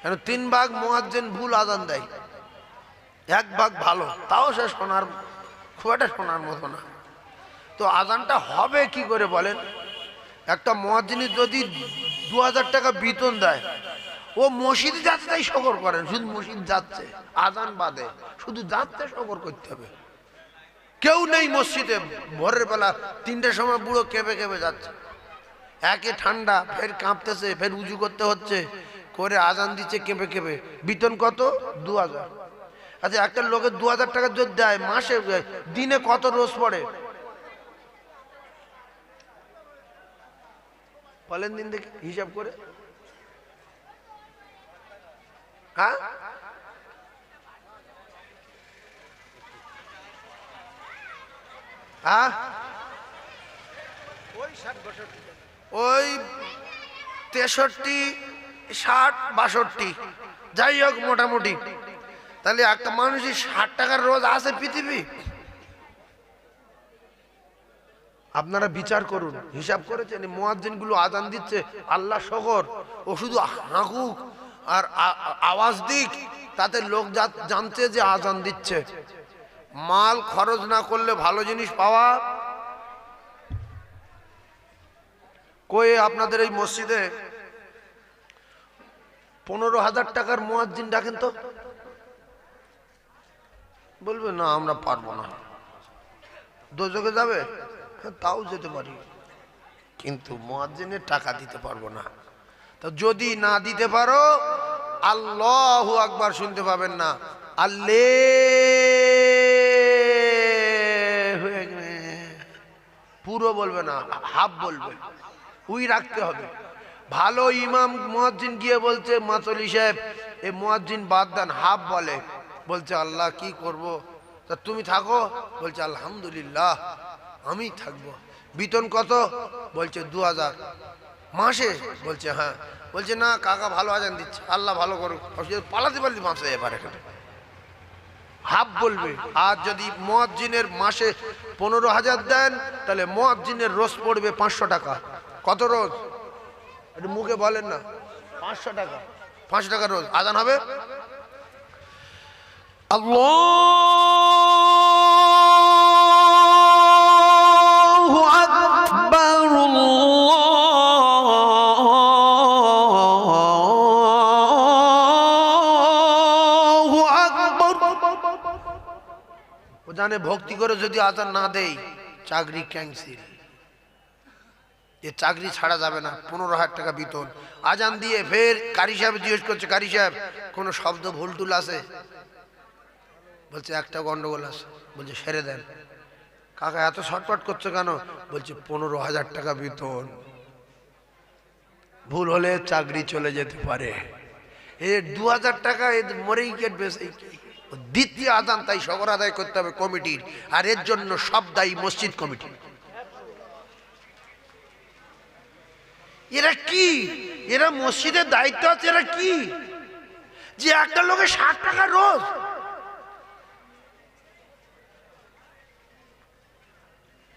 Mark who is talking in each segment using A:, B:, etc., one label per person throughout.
A: কেন 3 ভাগ মুয়াজ্জিন ভুল আজান দেয়, 1 ভাগ ভালো, তাও সে শোনার খুব একটা শোনার মতো না। তো আজানটা হবে কি করে বলেন? একটা মুয়াজ্জিন যদি 2000 টাকা বেতন দেয়, ও মসজিদে যাচ্ছে তাই শকর করেন, শুধু মসজিদ যাচ্ছে, আজান বাদে শুধু যাচ্ছে শকর করতে হবে। কেউ নেই মসজিদে, ভোরের বেলা 3টের সময় বুড়ো কেঁপে কেঁপে যাচ্ছে, একে ঠান্ডা, ফের কাঁপতেছে, ফের উজু করতে হচ্ছে, করে আজান দিচ্ছে কেঁপে কেঁপে। বেতন কত? 2000। আচ্ছা, একটা লোকের 2000 টাকা যদি দেয়, মাসে দিনে কত রোজ পড়ে বলেন দিন দেখে, হিসাব করে। হ্যাঁ, হ্যাঁ, ওই 63, 60, 62, যাই হোক মোটামুটি। তাহলে একটা মানুষই 60 টাকার রোজ আছে পৃথিবী। আপনারা বিচার করুন, হিসাব করেছেন মুয়াজ্জিন গুলো আজান দিচ্ছে, আল্লাহ শকর, ও শুধু হাঁকুক আর আওয়াজ দিক, তাতে লোক জানছে যে আজান দিচ্ছে। মাল খরচ না করলে ভালো জিনিস পাওয়া কই? আপনাদের এই মসজিদে 15,000 টাকার মুয়াজ্জিন ডাকেন তো, বলবে না আমরা পারবো না, দোজখে যাবে। তাও যেতে পারি, কিন্তু মুয়াজ্জিনের টাকা দিতে পারবো না। তো যদি না দিতে পারো, আল্লাহু আকবার শুনতে পাবেন না, আল্লাহ পুরো বলবে না, হাফ বলবে, উই রাখতে হবে। ভালো ইমাম মুয়াজ্জিন গিয়ে বলছে, মাতলি সাহেব এই মুয়াজ্জিন বাদ দেন, হাফ বলে। বলছে আল্লাহ কি করব? তা তুমি থাকো। বলছে আলহামদুলিল্লাহ আমি থাকবো। বেতন কত? বলছে 2000 মাসে। বলছে হ্যাঁ। বলছে না কাকা ভালো আজান দিচ্ছে, আল্লাহ ভালো করুক, পালাতে পারলি মাসে এবার এখানে হাফ বলবে। আর যদি মুয়াজ্জিনের মাসে 15,000 দেন, তাহলে মুয়াজ্জিনের রোজ পড়বে 500 টাকা। কত রোজ? একটু মুখে বলেন না। 500 টাকা, 500 টাকা রোজ আজান হবে। আল্লাহু আকবার, আল্লাহু আকবার। ও জানে ভক্তি করে যদি আজান না দেই, চাকরি ক্যান্সেল, এ চাকরি ছাড়া যাবে না। 15,000 টাকা বেতন, আজান দিয়ে ফের কারি সাহেব জিজ্ঞেস করছে, কারি সাহেব কোনো শব্দ ভুল টুল আছে? বলছে একটা গন্ডগোল আছে। বলছে সেরে দেন। কাকা এত ছটপট করছো কেন? বলছে 15,000 টাকা বেতন, ভুল হলে চাকরি চলে যেতে পারে। এ 2000 টাকা মরেই কেটবে। দ্বিতীয় আজান, তাই শকর আদায় করতে হবে কমিটির, আর এর জন্য সব দায়ী মসজিদ কমিটি। এরা কি? এরা মসজিদের দায়িত্ব আছে, এরা কি যে একটা লোকে 60 টাকা রোজ?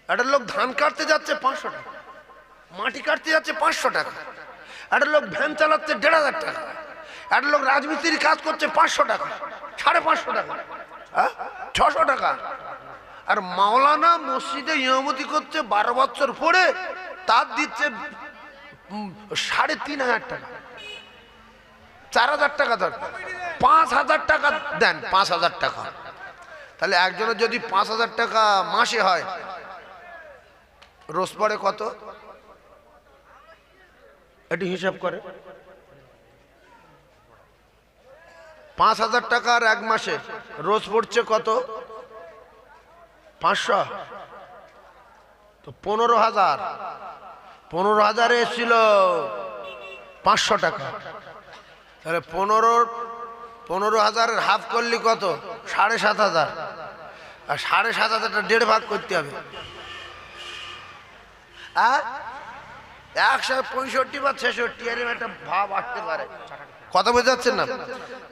A: একটা লোক ধান কাটতে যাচ্ছে 500 টাকা, মাটি কাটতে যাচ্ছে 500 টাকা, একটা লোক ভ্যান চালাচ্ছে 1,500 টাকা, একটা লোক রাজমিস্ত্রির কাজ করছে 500 টাকা, 550 টাকা, 600 টাকা। আর মাওলানা মসজিদে ইমামতি করছে 12 বছর পরে, তার দিচ্ছে 3,500 টাকা, 4,000 টাকা ধর, 5,000 টাকা দেন, 5,000 টাকা। তাহলে একজনের যদি 5,000 টাকা মাসে হয়, রোজ পড়ে কত? একটু হিসাব করে। 5,000 টাকার এক মাসে রোজ পড়ছে কত? 500, তো 15,000। 15,000 এসেছিল 500 টাকা, তাহলে 15,000 হাফ করলি কত? 7,500। আর 7,500টা 1.5 ভাগ করতে হবে। 165 বা 66, এর একটা ভাব আসতে পারে, কথা বোঝা যাচ্ছে না?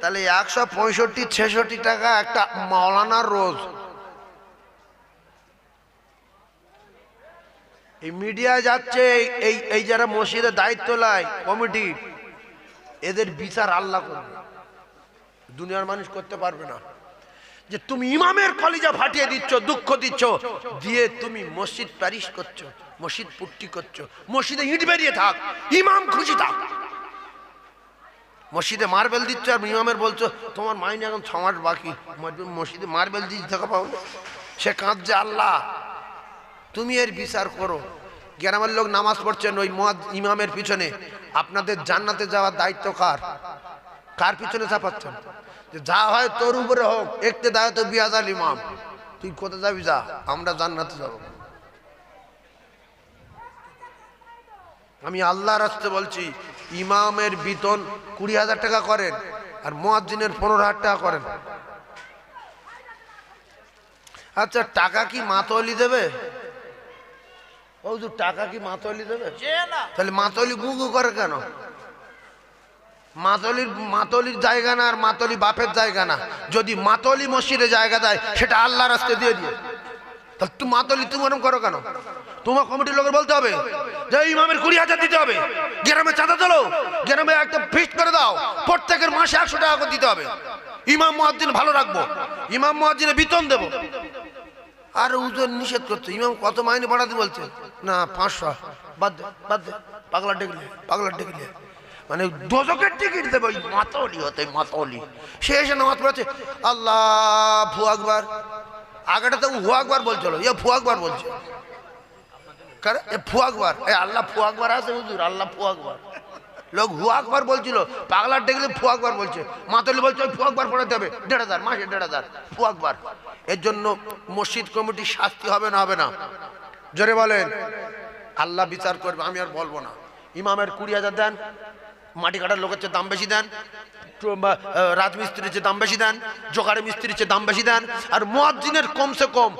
A: তাহলে 165, 66 টাকা একটা মাওলানার রোজ। এই মিডিয়া যাচ্ছে, এই যারা মসজিদের দায়িত্ব নেয় কমিটি, এদের বিচার আল্লাহ করবে, দুনিয়ার মানুষ করতে পারবে না। যে তুমি ইমামের কলিজা ফাটিয়ে দিচ্ছ, দুঃখ দিচ্ছ, দিয়ে তুমি মসজিদ প্যারিশ করছো, মসজিদ পুট্টি করছো, মসজিদে ইট বেরিয়ে থাক, ইমাম খুশি থাক। মসজিদে মার্বেল দিচ্ছ আর ইমামের বলছো তোমার মাইনে এখন 6 মাস বাকি, মসজিদে মার্বেল দিচ্ছ, দেখা পাও, সে কাঁদছে। আল্লাহ তুমি এর বিচার করো। গ্রামের লোক নামাজ পড়ছেন ওই ইমামের পিছনে, আপনাদের জান্নাতে যাওয়ার দায়িত্ব কার? কার পিছনে চাপাচ্ছেন? যে যা হয় তোর উপরে হোক, একটু দায়িত্ব বিয়াজাল ইমাম, তুই কোথায় যাবি যা, আমরা জান্নাতে যাব। আমি আল্লাহর রাস্তে বলছি, ইমামের বেতন 20,000 টাকা করেন আর মুয়াজ্জিনের 15,000 টাকা করেন। আচ্ছা টাকা কি মাতোয়ালি দেবে? টাকা কি মাতোয়ালি দেবে? তাহলে মাতোয়ালি গুগু করে কেন? মাতোয়ালির জায়গা না, আর মাতোয়ালি বাপের জায়গা না। যদি মাতোয়ালি মসজিদে জায়গা দেয় সেটা আল্লাহর রাস্তায় দিয়ে দিয়ে, তাহলে তুমি মাতোয়ালি তুমি এরকম করো কেন? তোমার কমিটির লোকের বলতে হবে যে ইমামের 20,000 দিতে হবে, গ্রামে চাঁদা চলো, গ্রামে একটা ফিক্সড করে দাও, প্রত্যেকের মাসে 100 টাকা করে দিতে হবে, ইমাম মুয়াজ্জিন ভালো রাখবো, ইমাম মুয়াজ্জিনের বেতন দেবো। আর হুজুর নিষেধ করছে, ইমাম কত মাইনে বাড়াতে বলছে, না 500, বাদ দে বাদ দে, পাগলা ডেকলে মানে দোজকের টিকিট দেবে ওই মাতোয়ালি হতে, মাতোয়ালি। সে এসে নামাজ পড়েছে, আল্লাহু আকবার, আগেটা তো হু আকবার বলছিল, ফু আকবার বলছে, ফু আকবার, আল্লাহ ফু আকবার আছে হুজুর, আল্লাহ ফু আকবার। লোক হু আকবার বলছিল, পাগলার ডেকলে ফু আকবার বলছে, মাতোয়ালি বলছে ওই ফু আকবার পড়াতে হবে 1,500 মাসে 1,500 ফু আকবার। এর জন্য মসজিদ কমিটির শাস্তি হবে না? হবে না? জোরে বলেন। আল্লাহ বিচার করবে, আমি আর বলবো না। ইমামের 20,000 দেন, মাটি কাটার লোকের চেয়ে দাম বেশি দেন, রাজমিস্ত্রির চেয়ে দাম বেশি দেন, জোগাড়ি মিস্ত্রির চেয়ে দাম বেশি দেন, আর মুয়াজ্জিনের কমসে কম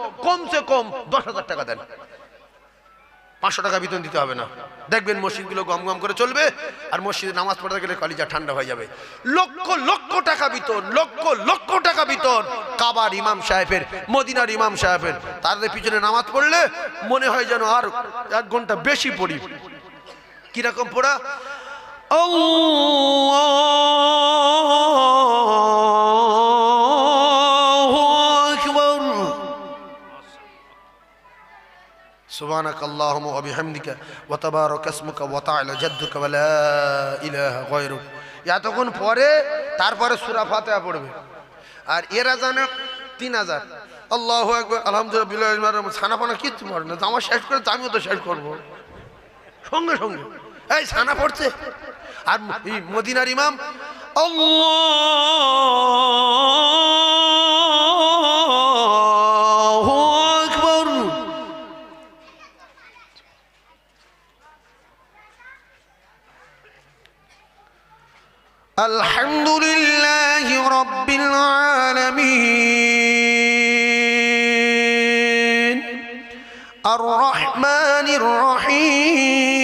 A: 10,000 টাকা দেন, 500 টাকা বেতন দিতে হবে না। দেখবেন মসজিদগুলো গম গম করে চলবে, আর মসজিদে নামাজ পড়তে গেলে কলিজা ঠান্ডা হয়ে যাবে। লক্ষ টাকা বেতন, লক্ষ টাকা বেতন কাবার ইমাম সাহেবের, মদিনার ইমাম সাহেবের, তাদের পিছনে নামাজ পড়লে মনে হয় যেন আর 1 ঘন্টা বেশি পড়ি। কিরকম পড়া? সুবহানাক আল্লাহুম্মা ওয়া বিহামদিকা ওয়া তাবারাকা ইসমুকা ওয়া তাআলা জাদ্দুকা ওয়া লা ইলাহা গায়রুক। এতক্ষণ পরে তারপরে সূরা ফাতিহা পড়বে। আর এরা জানে 3,000 আল্লাহু আকবার আলহামদুলিল্লাহ, ছানাপানা কিচ্ছু পড়ে না, আমার শেষ করে আমিও তো শেষ করবো সঙ্গে সঙ্গে। এই ছানা পড়ছে, আর মদিনার ইমাম আল্লাহু আকবার। আলহামদুলিল্লাহি রাব্বিল আলামিন আর রহমানির রহিম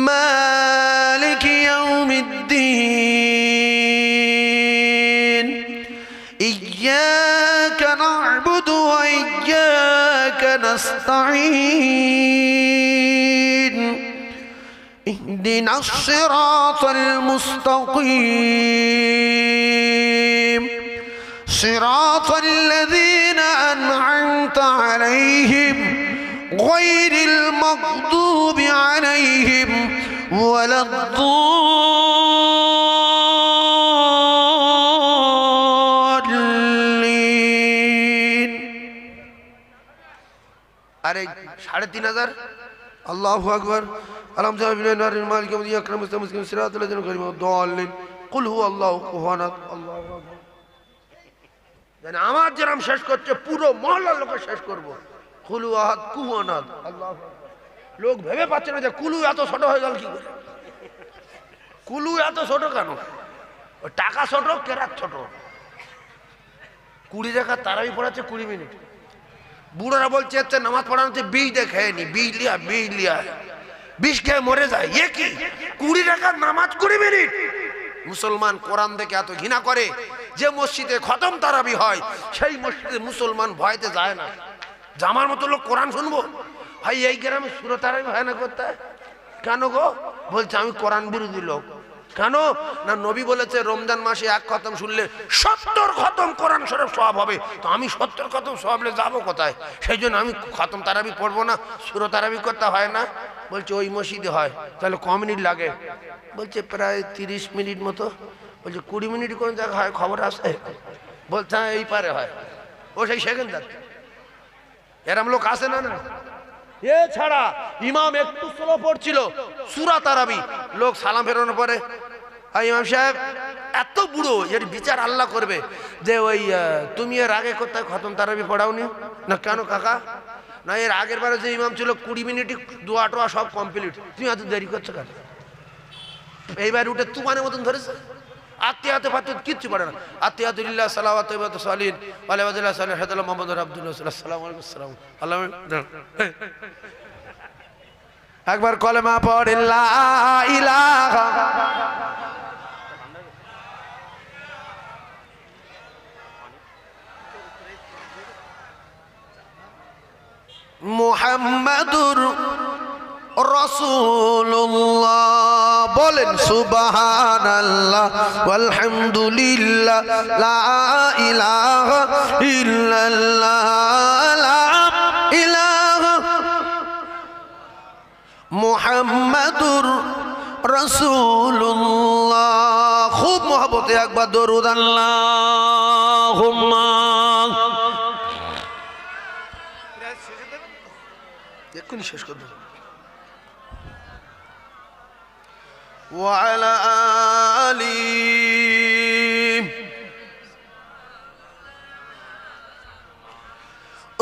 A: মালিক ইয়াউমিদ্দিন ইয়্যাকা না'বুদু ওয়া ইয়্যাকা নাস্তাঈন اهدنا الصراط المستقيم صراط الذين أنعمت عليهم غير المغضوب عليهم ولا الضالين. أري 3,500 الله أكبر আলহামদুলিল্লাহ মালিক ইয়াউমিদ্দিন আকরাম মুসলিম সিরাতাল লাযিনা আন'আমতা আলাইহিম দাল্লিন কুল হুয়াল্লাহু আহাদ আল্লাহু আকবার। জানি আমার যেরকম শেষ করছে পুরো মহল্লার লোকে শেষ করব, কুল হু আহাদ কুহুয়ানাদ আল্লাহু আকবার। লোক ভেবে পাচ্ছে না যে কুলু এত ছোট হয়ে গেল কি করে, কুলু এত ছোট কেন? ওই টাকা ছোট, কেরাত ছোট। 20 টাকা তারাবি পড়াচ্ছে 20 মিনিট, বুড়োরা বলছে হচ্ছে নামাজ পড়ানো হচ্ছে 20 দিয়ে খেয়নি, 20 লিয়া 20 খেয়ে মরে যায়। এ কি 20 টাকার নামাজ 20 মিনিট? মুসলমান কোরআন দেখে এত ঘৃণা করে যে মসজিদে খতম তারাবি হয় সেই মসজিদে মুসলমান ভয়তে যায় না। জামার মতো লোক কোরআন শুনবো? ভাই এই গ্রামে সূরা তারাবি হয় না করতে, কেন গো? বলছে আমি কোরআন বিরোধী লোক। কেন না, নবী বলেছে রমজান মাসে 1 খতম শুনলে 70 খতম কোরআন শরীফ সওয়াব হবে। তো আমি 70 খতম সওয়াবলে যাবো কোথায়? সেই জন্য আমি খতম তারাবি পড়বো না, সূরা তারাবি করতে হয় না। বলছে ওই মসজিদে হয়। তাহলে ক মিনিট লাগে? বলছে প্রায় 30 মিনিট মতো। বলছে 20 মিনিট কোন জায়গায় হয়, খবর আছে? বলছে হ্যাঁ এই পারে হয়। ও সেই সেকেন্ডার। এরম লোক আসে না না? এছাড়া ইমাম একটু স্লো পড়ছিল সূরা তারাবি, লোক সালাম ফেরানোর পরে ইমাম সাহেব এত বুড়ো, এর বিচার আল্লাহ করবে যে ওই তুমি এর আগে কোথায় খতম তারাবি পড়াওনি? না কেন কাকা? না এর আগের বারে যে ইমাম ছিল 20 মিনিটই দোয়া টোয়া সব কমপ্লিট, তুমি এত দেরি করছো কেন? এইবার উঠে তুমানের মতন ধরেছে। আত্মীয়াতে ফাতে কিচ্ছু পড়ে না। আত্মীয়াতুল্লাহ সালাওয়াতু ওয়া তাসলিম ওয়া আলাইহি সাল্লাল্লাহু মুহাম্মদুর রাসূলুল্লাহ সাল্লাল্লাহু আলাইহি ওয়াসাল্লাম। আল্লাহ একবার কলেমা পড়ে লা ইলাহা মুহাম্মাদুর রাসূলুল্লাহ। বলেন সুবহানাল্লাহ ওয়ালহামদুলিল্লাহ লা ইলাহা ইল্লাল্লাহ লা ইলাহা মুহাম্মাদুর রাসূলুল্লাহ। খুব মহব্বতে একবার দরুদ আল্লাহুম্মা। এক্ষুনি শেষ করে দেব। وعلى آله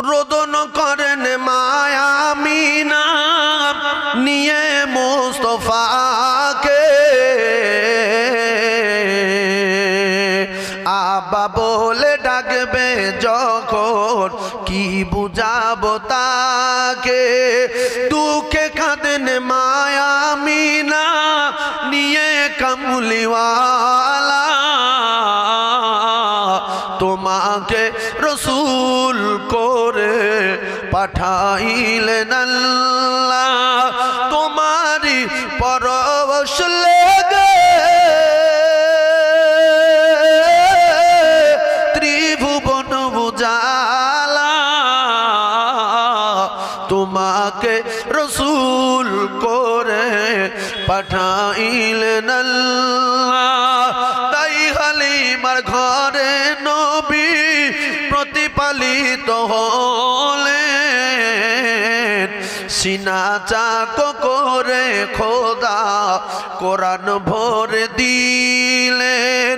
A: রোদন করেন মায়া মিনা নিয়ে মুস্তফাকে, আব্বা বলে ডাকবে যখন কি বুঝাবো তাকে। দুঃখে কাঁদেন মায়া মিনা নিয়ে কামলিওয়ালা, তোমাকে রসূল করে পাঠাইলেন আল্লাহ। তোমারি পরশ লেগে ত্রিভুবন বুঝালা, তোমাকে রসূল করে পাঠাইলেন আল্লাহ। তাই হালিমার ঘরে নবী প্রতিপালিত হলেন, সিনা চাক করে খোদা কোরআন ভরে দিলেন।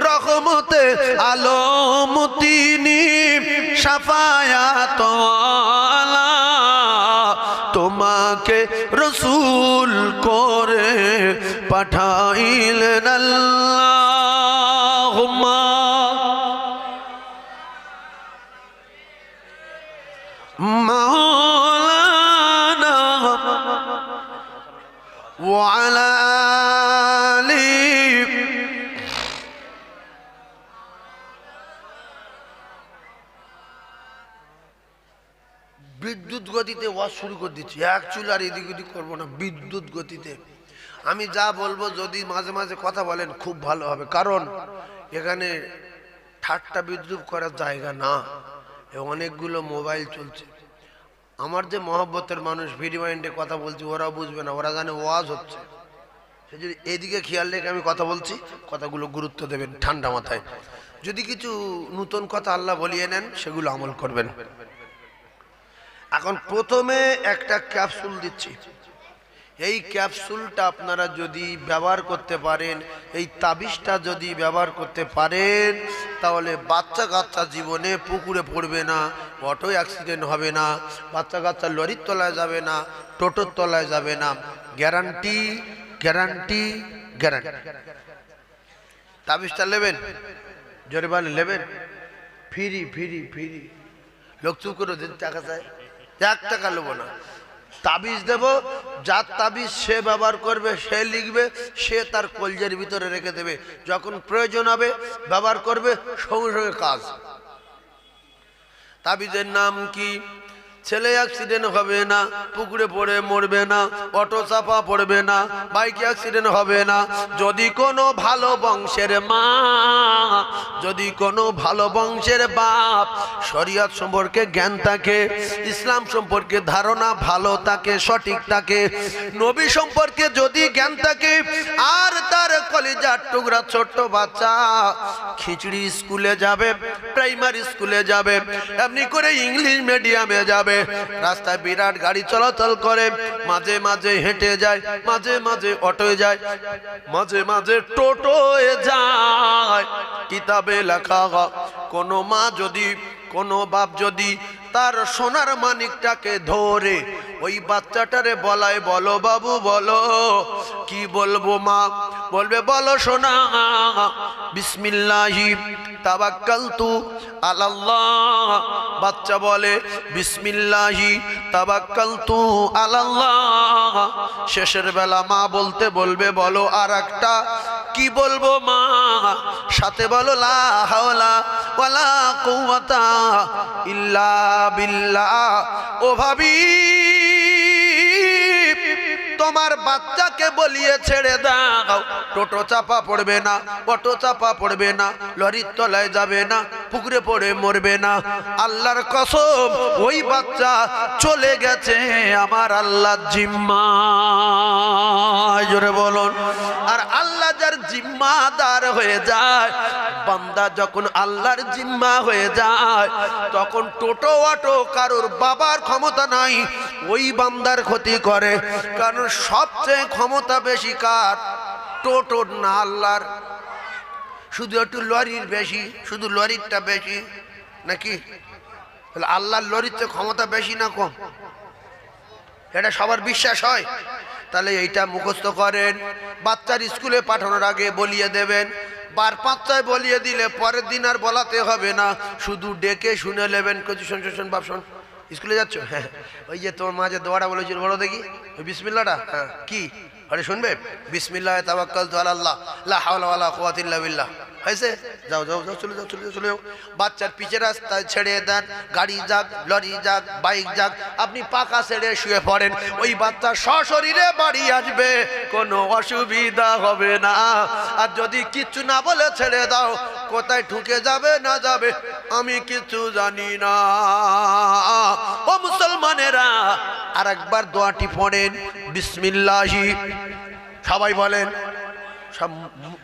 A: রহমতে আলম তিনি শাফায়াত ওয়ালা, তোমাকে রসূল করে পাঠাইলেন আল্লাহুম্মা। মাওলানা ওয়া আলা আলিহি। বিদ্যুৎ গতিতে ওয়াজ শুরু করে দিচ্ছি, এক চুল আর এদিক ওদিক করবো না, বিদ্যুৎ গতিতে। আমি যা বলবো যদি মাঝে মাঝে কথা বলেন খুব ভালো হবে, কারণ এখানে ঠাট্টা বিদ্রুপ করার জায়গা না, অনেকগুলো মোবাইল চলছে। আমার যে মহব্বতের মানুষ ভিডি মাইন্ডে কথা বলছি, ওরা বুঝবে না, ওরা জানে ওয়াজ হচ্ছে। সেই জন্য এদিকে খেয়াল রেখে আমি কথা বলছি, কথাগুলো গুরুত্ব দেবেন ঠান্ডা মাথায়। যদি কিছু নতুন কথা আল্লাহ বলিয়ে নেন সেগুলো আমল করবেন। এখন প্রথমে একটা ক্যাপসুল দিচ্ছি, এই ক্যাপসুলটা আপনারা যদি ব্যবহার করতে পারেন, এই তাবিজটা যদি ব্যবহার করতে পারেন, তাহলে বাচ্চা কাচ্চা জীবনে পুকুরে পড়বে না, অটো অ্যাক্সিডেন্ট হবে না, বাচ্চা কাচ্চা লরির তলায় যাবে না, টোটোর তলায় যাবে না, গ্যারান্টি গ্যারান্টি গ্যারান্টি। তাবিজটা নেবেন, জোরে বলেন নেবেন, ফ্রি ফ্রি ফ্রি। লোক চুপ করে টাকা চায়, 1 টাকা নেবো না। তাবিজ দেব, যার তাবিজ সে ব্যবহার করবে, সে লিখবে, সে তার কলজের ভিতরে রেখে দেবে, যখন প্রয়োজন হবে ব্যবহার করবে, সঙ্গে সঙ্গে কাজ। তাবিজের নাম কি? ছেলে অ্যাক্সিডেন্ট হবে না, পুকুরে পড়ে মরবে না, অটো চাপা পড়বে না, বাইক অ্যাক্সিডেন্ট হবে না। যদি কোনো ভালো বংশের মা, যদি কোনো ভালো বংশের বাপ শরিয়ত সম্পর্কে জ্ঞান থাকে, ইসলাম সম্পর্কে ধারণা ভালো থাকে, সঠিক থাকে, নবী সম্পর্কে যদি জ্ঞান থাকে, আর তার কলিজার টুকরা ছোট্ট বাচ্চা খিচড়ি স্কুলে যাবে, প্রাইমারি স্কুলে যাবে, এমনি করে ইংলিশ মিডিয়ামে যাবে, রাস্তায় বিরাট গাড়ি চলাচল করে, মাঝে মাঝে হেঁটে যায়, মাঝে মাঝে অটোয় যায়, মাঝে মাঝে টোটোয় যায়। কিতাবে লেখা কোনো মা যদি, কোনো বাপ যদি তার সোনার মানিকটাকে ধরে ওই বাচ্চাটারে বলায়, বলো বাবু বলো, কি বলবো মা? বলবে বলো সোনা, বিসমিল্লাহি তাওয়াক্কালতু আলাল্লাহ। বাচ্চা বলে বিসমিল্লাহি তাওয়াক্কালতু আলাল্লাহ। শেষের বেলা মা বলতে বলবে বলো আর একটা, কি বলবো মা? সাথে বলো লা হাওলা ওয়ালা কুওয়াতা ইল্লা বিল্লাহ। ও ভাবি, তোমার বাচ্চাকে বলিয়ে ছেড়ে দাও, টোটো চাপা পড়বে না, অটো চাপা পড়বে না, লরির তলায় যাবে না, পুকুরে পড়ে মরবে না। আল্লাহর কসম, ওই বাচ্চা চলে গেছে আমার আল্লাহর জিম্মায়। জোরে বলুন। আর আল্লাহ যার জিম্মাদার হয়ে যায়, বান্দা যখন আল্লাহর জিম্মা হয়ে যায়, তখন টোটো অটো কারোর বাবার ক্ষমতা নাই ওই বান্দার ক্ষতি করে। কারণ সবচেয়ে ক্ষমতা বেশি কার? টোটোর না আল্লাহর। শুধু একটু লরির বেশি, শুধু লরিরটা বেশি নাকি? আল্লাহর লরির তো ক্ষমতা বেশি না কম? এটা সবার বিশ্বাস হয়। তাহলে এইটা মুখস্থ করেন, বাচ্চার স্কুলে পাঠানোর আগে বলিয়ে দেবেন। বার পাঁচটায় বলিয়ে দিলে পরের দিন আর বলাতে হবে না, শুধু ডেকে শুনে নেবেন। কিছু শোন শোন বাপ শোন, স্কুলে যাচ্ছ? হ্যাঁ। ওই যে তোমার মা যে দোয়াটা বলেছিল বলো দেখি, ওই বিসমিল্লাহটা। হ্যাঁ, কি? আরে শুনবে, বিসমিল্লাহি তাওয়াক্কালতু আলাল্লাহ লা হাওলা ওয়ালা কুওয়াতা ইল্লা বিল্লাহ। হয়েছে? যাও যাও যাও, চলে যাও চলে যাও চলে যাও। বাচ্চার পিছে রাস্তায় ছেড়ে দেন, গাড়ি যাক, লরি যাক, বাইক যাক, আপনি পাকা ছেড়ে শুয়ে পড়েন, ওই বাচ্চা সশরীরে বাড়ি আসবে, কোনো অসুবিধা হবে না। আর যদি কিচ্ছু না বলে ছেড়ে দাও, কোথায় ঢুকে যাবে না যাবে আমি কিছু জানি না। ও মুসলমানেরা, আর একবার দোয়াটি পড়েন, বিসমিল্লাহি। সবাই বলেন, সব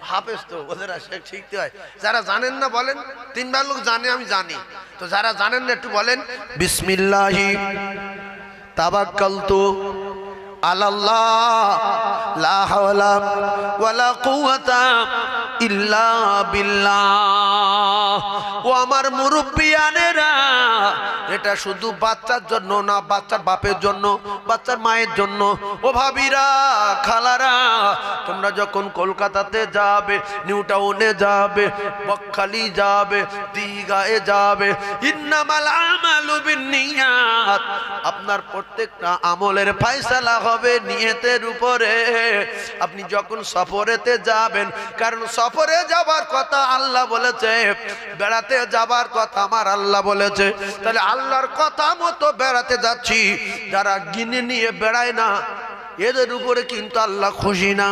A: হাফেজ তো, ওদের শিখতে হয়। যারা জানেন না বলেন, তিনবার লোক জানে, আমি জানি তো, যারা জানেন না একটু বলেন, বিসমিল্লাহি তাওয়াক্কালতু আলাল্লাহ লা হাওলা ওয়ালা কুওয়াতা ইল্লা বিল্লাহ। ও আমার মুরব্বিয়ানেরা, এটা শুধু বাচ্চার জন্য না, বাচ্চার বাপের জন্য, বাচ্চার মায়ের জন্য। ও ভাবিরা, খালারা, তোমরা যখন কলকাতাতে যাবে, নিউ টাউনে যাবে, বকখালি যাবে, দীঘায় যাবে, ইন্নামাল আমালু বিন্নিয়াত, আপনার প্রত্যেকটা আমলের ফয়সালা হবে নিয়তের উপরে। আপনি যখন সফরেতে যাবেন, কারণ সফরে যাবার কথা আল্লাহ বলেছে, বেড়াতে যাবার কথা আমার আল্লাহ বলেছে, তাহলে আল্লাহর কথা মতো বেড়াতে যাচ্ছি। যারা গিনে নিয়ে বেড়ায় না, এদের উপরে কিন্তু আল্লাহ খুশি না।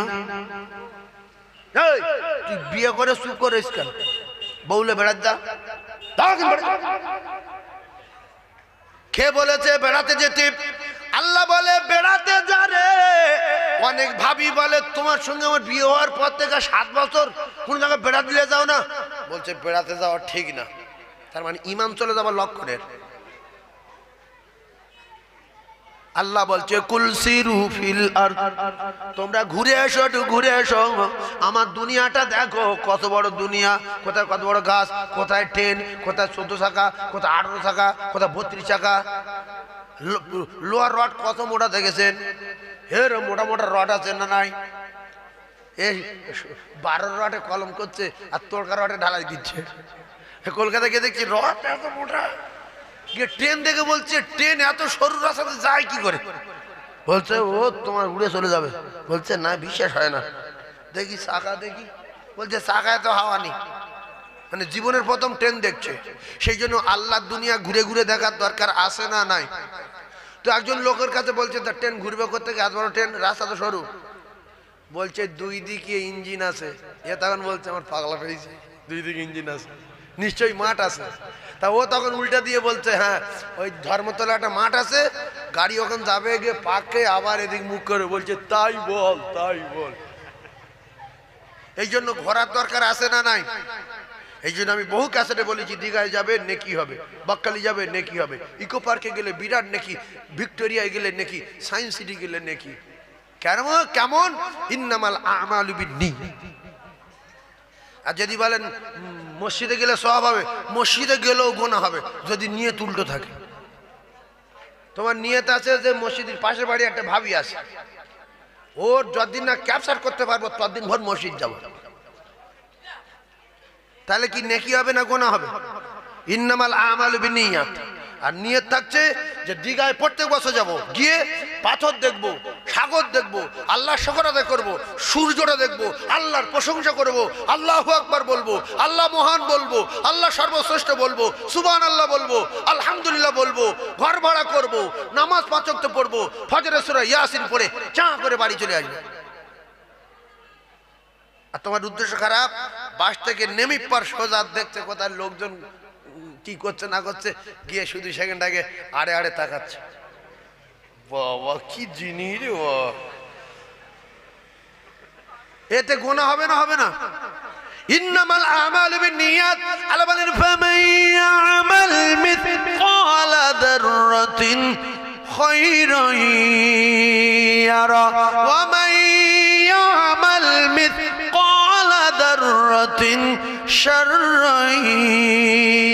A: তুই বিয়ে করে চুপ করিস কেন? বউলে বেড়াতে যা। কে বলেছে বেড়াতে যেতে? আল্লাহ বলে বেড়াতে যা রে। অনেক ভাবি বলে তোমার সঙ্গে আমার বিয়ে হওয়ার পর থেকে 7 বছর কোন জায়গায় বেড়াতে নিয়ে যাও না। বলছে বেড়াতে যাওয়া ঠিক না, তার মানে ইমান চলে যাবার লক্ষণের। আল্লাহ বলছে কুল সিরু ফিল আরদ, তোমরা ঘুরে এসো, একটু ঘুরে এসো, আমার দুনিয়াটা দেখো, কত বড় দুনিয়া, কোথায় কত বড় গাছ, কোথায় ট্রেন, কোথায় 14 চাকা, কোথায় 18 চাকা, কোথায় 32 চাকা, লোহার রড কত মোটা দেখেছেন? হের মোটা মোটা রড আছে না নাই? এই 12 রডে কলম করছে আর তোরকার রডে ঢালাই দিচ্ছে। কলকাতা গিয়ে দেখছি রড এত মোটা। ট্রেন দেখে বলছে ট্রেন এত সরু রাস্তাতে যায় কি করে? বলছে ও তোমার উড়ে চলে যাবে। বলছে না, বিশ্বাস হয় না, দেখি চাকা দেখি। বলছে চাকায় তো হাওয়া নেই। মানে জীবনের প্রথম ট্রেন দেখছে, সেই জন্য আল্লাহর দুনিয়া ঘুরে ঘুরে দেখার দরকার আছে না নাই? তো একজন লোকের কাছে বলছে তার ট্রেন ঘুরবে করতে গিয়ে, এত বড় ট্রেন, রাস্তা তো সরু, বলছে দুই দিকে ইঞ্জিন আছে। এ তখন বলছে আমার পাগলা পেয়েছে, দুই দিকে ইঞ্জিন আছে, নিশ্চয়ই মাঠ আছে। তা ও তখন উল্টা দিয়ে বলছে হ্যাঁ ওই ধর্মতলা একটা মাঠ আছে, গাড়ি ওখানে যাবে গিয়ে পাকে আবার এদিক মুখ করে বলছে তাই বল তাই বল। এই জন্য ঘোরার দরকার আছে না নাই? এই জন্য আমি বহু ক্যাসেটে বলেছি দীঘায় যাবে নেকি হবে, বাক্কালি যাবে নেকি হবে, ইকো পার্কে গেলে বিরাট নেকি, ভিক্টোরিয়ায় গেলে নেকি, সায়েন্স সিটি গেলে নেকি। কেমন? ইন্নামাল আমালু বিন্নিয়াত। আর যদি বলেন মসজিদে গেলে সওয়াব হবে, মসজিদে গেলেও গুনাহ হবে যদি নিয়ত উল্টো থাকে। তোমার নিয়ত আছে যে মসজিদের পাশের বাড়ি একটা ভাবি আছে, ওর যতদিন না ক্যাপচার করতে পারবো ততদিন ভর মসজিদ যাব, তাহলে কি নেকি হবে না গুনাহ হবে? ইন্নামাল আমালু বিন্নিয়াত। আর নিয়ত থাকছে যে দীঘায় প্রত্যেক বছর যাব, গিয়ে পাথর দেখবো, সাগর দেখবো, আল্লাহর শুকর আদায় করবো, সূর্যটা দেখবো, আল্লাহর প্রশংসা করব, আল্লাহু আকবার বলবো, আল্লাহ মহান বলবো, আল্লাহ সর্বশ্রেষ্ঠ বলবো, সুবহানাল্লাহ বলবো, আলহামদুলিল্লাহ বলবো, ঘর ভাড়া করবো, নামাজ 5 ওয়াক্ত পড়বো, ফজরের সূরা ইয়াসিন পড়ে চাঁ করে বাড়ি চলে আসবো। আর তোমার উদ্দেশ্য খারাপ, বাস থেকে নেমে পর সোজা দেখছে কোথায় লোকজন কি করছে না করছে, গিয়ে শুধু সেকেন্ড আগে আড়ে আড়ে তাকাচ্ছে। বাবা কি জিনিস রে বাবা, এতে গুনাহ হবে না? হবে না? ইন্নামাল আমালু বিন্নিয়াত। আল্লাহ বলেন ফামান ইয়ামাল মিসকালা যাররাতিন খায়রান ইয়ারা ওয়া মান ইয়ামাল মিসকালা যাররাতিন শাররান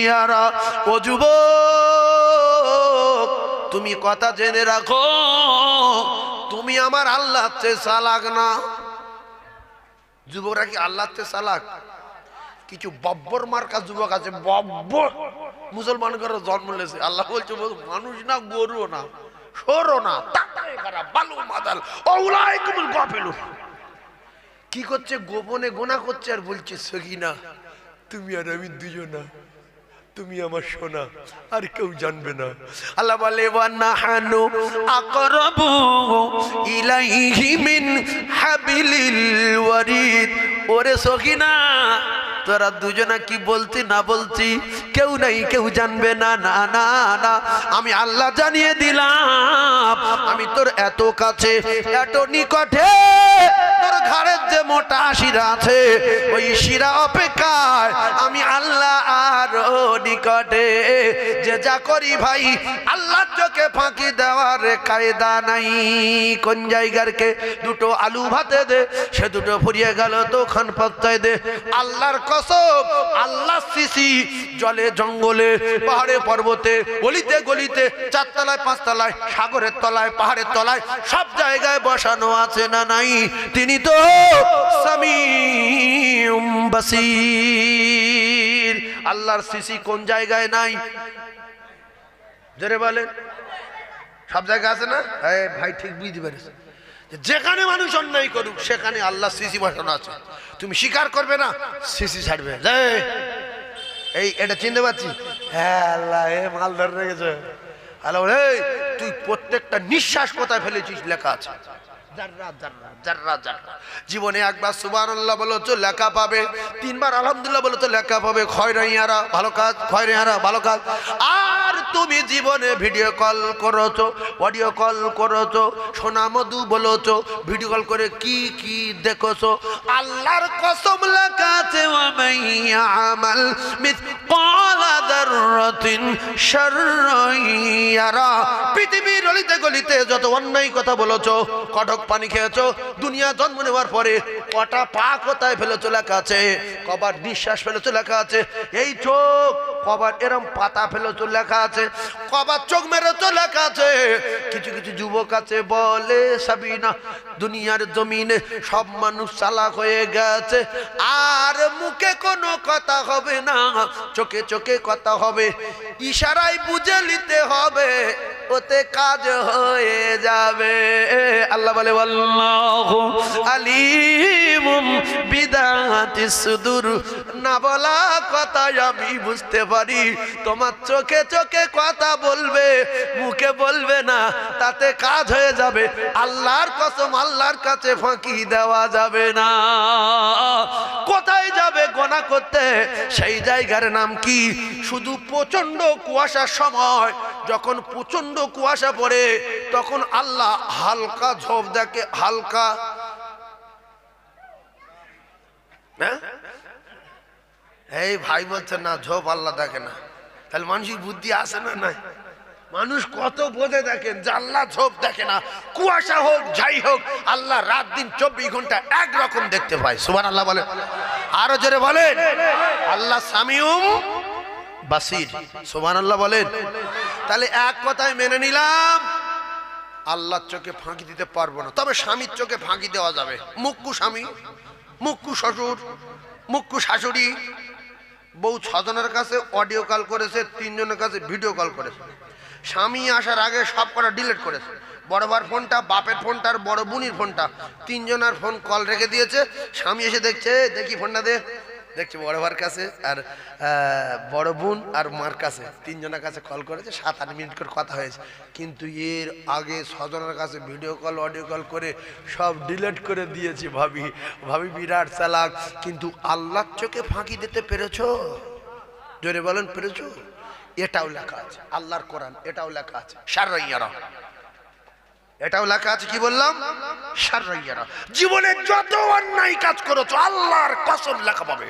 A: ইয়ারা। ও যুবক, তুমি কথা জেনে রাখো, তুমি আমার আল্লাহর চেয়ে চালাক না। যুবকরা কি আল্লাহর চেয়ে চালাক? কিছু বব্বর মার্কা যুবক আছে, বব্বর, মুসলমান করে জন্ম নিয়েছে। আল্লাহ বলছে মানুষ না, গরু না, সরো না, বালু মাদাল ওলাইকুমুল গাফিলুন। কি করছে? গোপনে গোনা করছে আর বলছে সগিনা তুমি আর আমি দুজনা, তুমি আমার সোনা, আর কেউ জানবে না। আল্লাহ বলে ওয়ানাহানু আকরাবু ইলাইহি মিন হাবিলিল ওয়ারিদ। ওরে সখিনা, তোরা দুজনা কি বলছি না বলছি কেউ নাই, কেউ জানবে না। না না না, আমি আল্লাহ জানিয়ে দিলাম আমি তোর এত কাছে, এত নিকটে। তোর ঘাড়ের যে মোটা শিরা আছে, ওই শিরা অপেক্ষায় আমি আল্লাহ আরো নিকটে। যে যা করি ভাই, আল্লাহ চোখে ফাঁকি দেওয়ার কায়দা নাই। কোন জায়গার কে দুটো আলু ভাতে দে, সে দুটো ফুরিয়ে গেল তো খান পাত্তায় দে। আল্লাহর কসম, আল্লাহ সিসি জলে জঙ্গলে পাহাড়ে পর্বতে গলিতে গলিতে 4 তলায় 5 তলায় সাগরের তলায় পাহাড়ের তলায় সব জায়গায় বসানো আছে না নাই? তিনি তো সামিউম বাসির। আল্লাহর সিসি কোন জায়গায় নাই? জোরে বলেন। সব জায়গায় আছে না? ভাই ঠিক বুঝতে পারিস, যেখানে মানুষ অন্যায় করুক সেখানে আল্লাহ সিসি বসানো আছে। তুমি স্বীকার করবে না, সিসি ছাড়বে। এই এটা চিনতে পারছি, হ্যাঁ আল্লাহ এ মালদার রেখেছে। আল্লাহ বলে তুই প্রত্যেকটা নিঃশ্বাস কোথায় ফেলেছিস লেখা আছে, জাররা জাররা জাররা জাররা। জীবনে একবার সুবহানাল্লাহ বলো তো লেখা পাবে, 3 বার আলহামদুলিল্লাহ বলো তো লেখা পাবে। খয়রাইয়ারা ভালো কাজ, খয়রাইয়ারা ভালো কাজ। আর তুমি জীবনে ভিডিও কল করেছো, অডিও কল করেছো, সোনা মধু বলেছো, ভিডিও কল করে কি কি দেখেছো, আল্লাহর কসম লেখা আছে ওয়া মাইয়ামাল মিসকালা যাররাতিন শাররান ইয়ারা। পৃথিবীর অলিতে গলিতে যত অন্যায় কথা বলেছো, কটক পানি খেয়েছো, দুনিয়া জন্ম নেওয়ার পরে কটা পা কোথায় ফেলেছো লেখা আছে, কবার নিঃশ্বাস ফেলেছো লেখা আছে, এই চোখ কবার এরম পাতা ফেলেছো লেখা আছে, কবার চোখ মেরেছো লেখা আছে। কিছু কিছু যুবক আছে বলে সাবিনা দুনিয়ার জমিনে সব মানুষ চালাক হয়ে গেছে, আর মুখে কোনো কথা হবে না, চোখে চোখে কথা হবে, ইশারায় বুঝে নিতে হবে, ওতে কাজ হয়ে যাবে। আল্লাহ বলে আল্লাহু আলিমুম বিদাত আলামাতিস সুদুর, না বলা কথা আমি বুঝতে পারি। তোমার চোখে চোখে কথা বলবে, মুখে বলবে না, তাতে কাজ হয়ে যাবে। আল্লাহর কসম, আল্লাহর কাছে ফাঁকি দেওয়া যাবে না। কোথায় যাবে গোনা করতে? সেই জায়গার নাম কি? শুধু প্রচন্ড কুয়াশার সময়, যখন প্রচন্ড কুয়াশা পড়ে, তখন আল্লাহ হালকা ঝোপ দেখে। হালকা, এই ভাই বলছে না ঝোপ আল্লাহ দেখে না, তাহলে মানুষের বুদ্ধি আসে না? নাই, মানুষ কত বোঝে দেখেন যে আল্লাহ ঝোপ দেখে না। কুয়াশা হোক যাই হোক, আল্লাহ রাত দিন 24 ঘন্টা একরকম দেখতে পায়। সুবহানাল্লাহ বলে, আরো জোরে বলেন। আল্লাহ সামিউম বাসির। সুবহানাল্লাহ বলেন। তাহলে এক কথায় মেনে নিলাম, আল্লাহর চোখে ফাঁকি দিতে পারবো না, তবে স্বামীর চোখে ফাঁকি দেওয়া যাবে। মুক্কু স্বামী, মুক্কু শ্বশুর, মুক্কু শাশুড়ি। বউ 6 জনের কাছে অডিও কল করেছে, 3 জনের কাছে ভিডিও কল করেছে। স্বামী আসার আগে সব কটা ডিলিট করেছে। বড় ভাইয়ের ফোনটা, বাপের ফোনটা আর বড় বোনের ফোনটা, 3 জনের ফোন কল রেখে দিয়েছে। স্বামী এসে দেখছে, দেখি ফোনটা দে, দেখছে বড় ভাইয়ের কাছে আর বড় বোন আর মার কাছে, 3 জনের কাছে কল করেছে। 7-8 মিনিট করে কথা হয়েছে, কিন্তু এর আগে 6 জনের কাছে ভিডিও কল অডিও কল করে সব ডিলিট করে দিয়েছে। ভাবি ভাবি বিরাট চালাক। কিন্তু আল্লাহর চোখে ফাঁকি দিতে পেরেছো? জোরে বলেন, পেরেছো? এটাও লেখা আছে আল্লাহর কোরআন, এটাও লেখা আছে শাররাইয়ারা, এটাও লেখা আছে। কি বললাম? শাররাইয়ারা। জীবনে যত অন্যায় কাজ করেছো আল্লাহর কসম লেখা পাবে।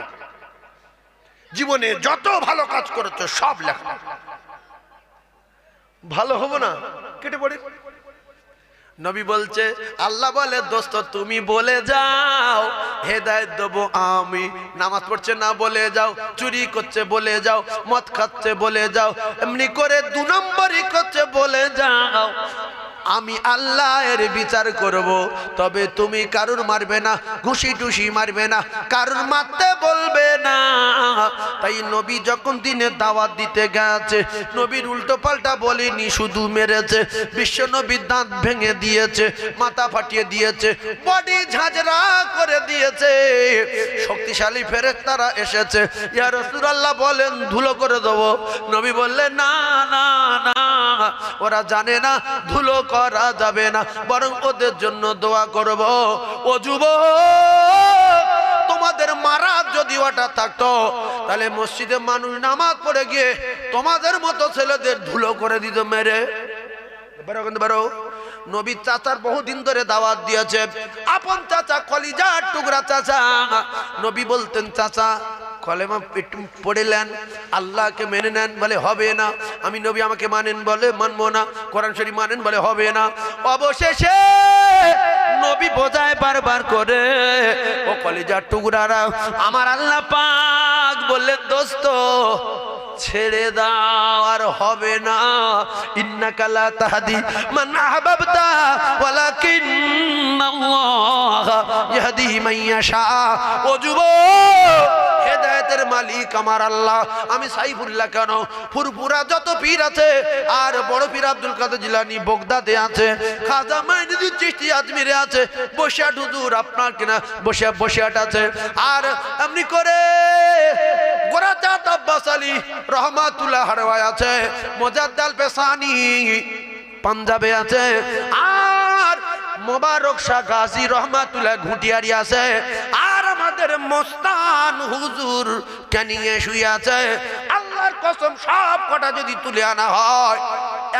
A: জীবনে যত ভালো কাজ করেছো সব লেখা। ভালো হবো না, কেটে পড়ে। নবী বলছে, আল্লাহ বলে দোস্ত তুমি বলে যাও, হেদায়েত দেবো আমি। নামাজ পড়ছে না বলে যাও, চুরি করছে বলে যাও, মদ খাচ্ছে বলে যাও, এমনি করে 2 নম্বরই করছে বলে যাও, আমি আল্লাহ এর বিচার করব। তবে তুমি কারুর মারবে না, ঘুষি টুসি মারবে না, কারুর মারতে বলবে না। তাই নবী যখন দিনে দাওয়াত দিতে গেছে, নবীর উল্টো পাল্টা বলেনি, শুধু মেরেছে। বিশ্ব নবীর দাঁত ভেঙে দিয়েছে, মাথা ফাটিয়ে দিয়েছে, বডি ঝাঁঝরা করে দিয়েছে। শক্তিশালী ফেরেশতারা এসেছে, ইয়া রাসূলুল্লাহ বলেন ধুলো করে দেবো। নবী বললেন না না না, ওরা জানে না ধুলো করা যাবে না, বরং ওদের জন্য দোয়া করব। ও যুবক, তোমাদের মারা যদি ওটা থাকতো, তাহলে মসজিদে মানুষ নামাজ পড়ে গিয়ে তোমাদের মতো ছেলেদের ধুলো করে দিত মেরে। বেরো কিন্তু বেরো। নবীর চাচার বহুদিন ধরে দাওয়াত দিয়েছে, আপন চাচা, কলিজার টুকরা চাচা। নবী বলতেন, চাচা কলেমা একটু পড়িলেন, আল্লাহকে মেনে নেন, বলে হবে না। আমি নবী আমাকে মানেন, বলে মানবো না। কোরআন শরীফ মানেন, বলে হবে না। অবশেষে নবী বোঝায় বারবার করে, ও কলিজার টুকরারা, আমার আল্লাহ পাক বললেন দোস্ত ছেড়ে দাও, আর হবে না। ইন্নাকা লা তাহদি মান আহবাবতা ওয়ালাকিন্নাল্লাহ ইয়াহদি মান ইয়াশা। ও যুবক, হেদায়েতের মালিক আমার আল্লাহ। আমি সাইফুল্লাহ কেন, ফুরফুরা যত পীর আছে, আর বড় পীর আব্দুল কাদের জিলানী বগদাদে আছে, খাজা মাইনুদ্দিন চিশতি আজমিরে আছে, বসিয়াট হুজুর আপনার কিনা বসিয়াট আছে, আর এমনি করে গোরাজাত আব্বাস আলী রহমাতুল্লাহ হারওয়ায় আছে, মোজাদ্দাল পেসানি পাঞ্জাবে আছে, আর মোবারক শাহ গাজী রহমাতুল্লাহ ঘুটিয়ারি আছে, আর আমাদের মোস্তান হুজুর ক্যানিংয়ে শুয়ে আছে। আল্লাহর কসম, সব কটা যদি তুলে আনা হয়,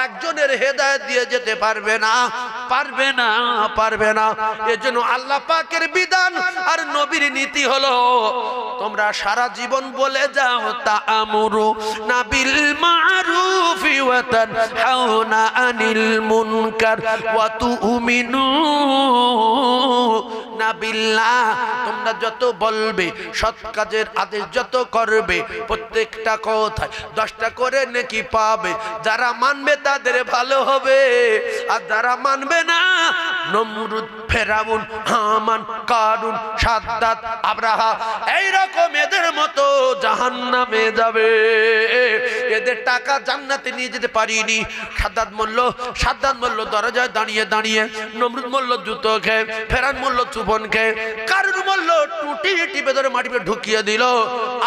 A: একজনের হেদায়েত দিয়ে যেতে পারবে না, পারবে না, পারবে না। এজন্য আল্লাহ পাকের বিধান আর নবীর নীতি হলো, তোমরা সারা জীবন বলে যাও তা'মুরু না বিল মা'রুফি ওয়া তানহাউনা আনিল মুনকার ওয়া তু'মিনু না বিল্লাহ। তোমরা যত বলবে, সৎ কাজের আদেশ যত করবে, প্রত্যেকটা কথায় 10টা করে নেকি পাবে। যারা মানবে তাদের ভালো হবে, আর যারা মানবে না নমরুদ, ফেরাউন, হামান, কারুন, সাদ্দাত, আব্রাহা এইরকম এদের মতো জাহান্নামে যাবে। এদের টাকা জান্নাতে নিয়ে যেতে পারিনি। সাদ্দাত মরল দরজায় দাঁড়িয়ে দাঁড়িয়ে, নমরুদ মরল জুতো খেয়ে, ফেরাউন মরল চুবন খেয়ে, কারুন মরল টুটি টিপে ধরে মাটিতে ঢুকিয়ে দিল,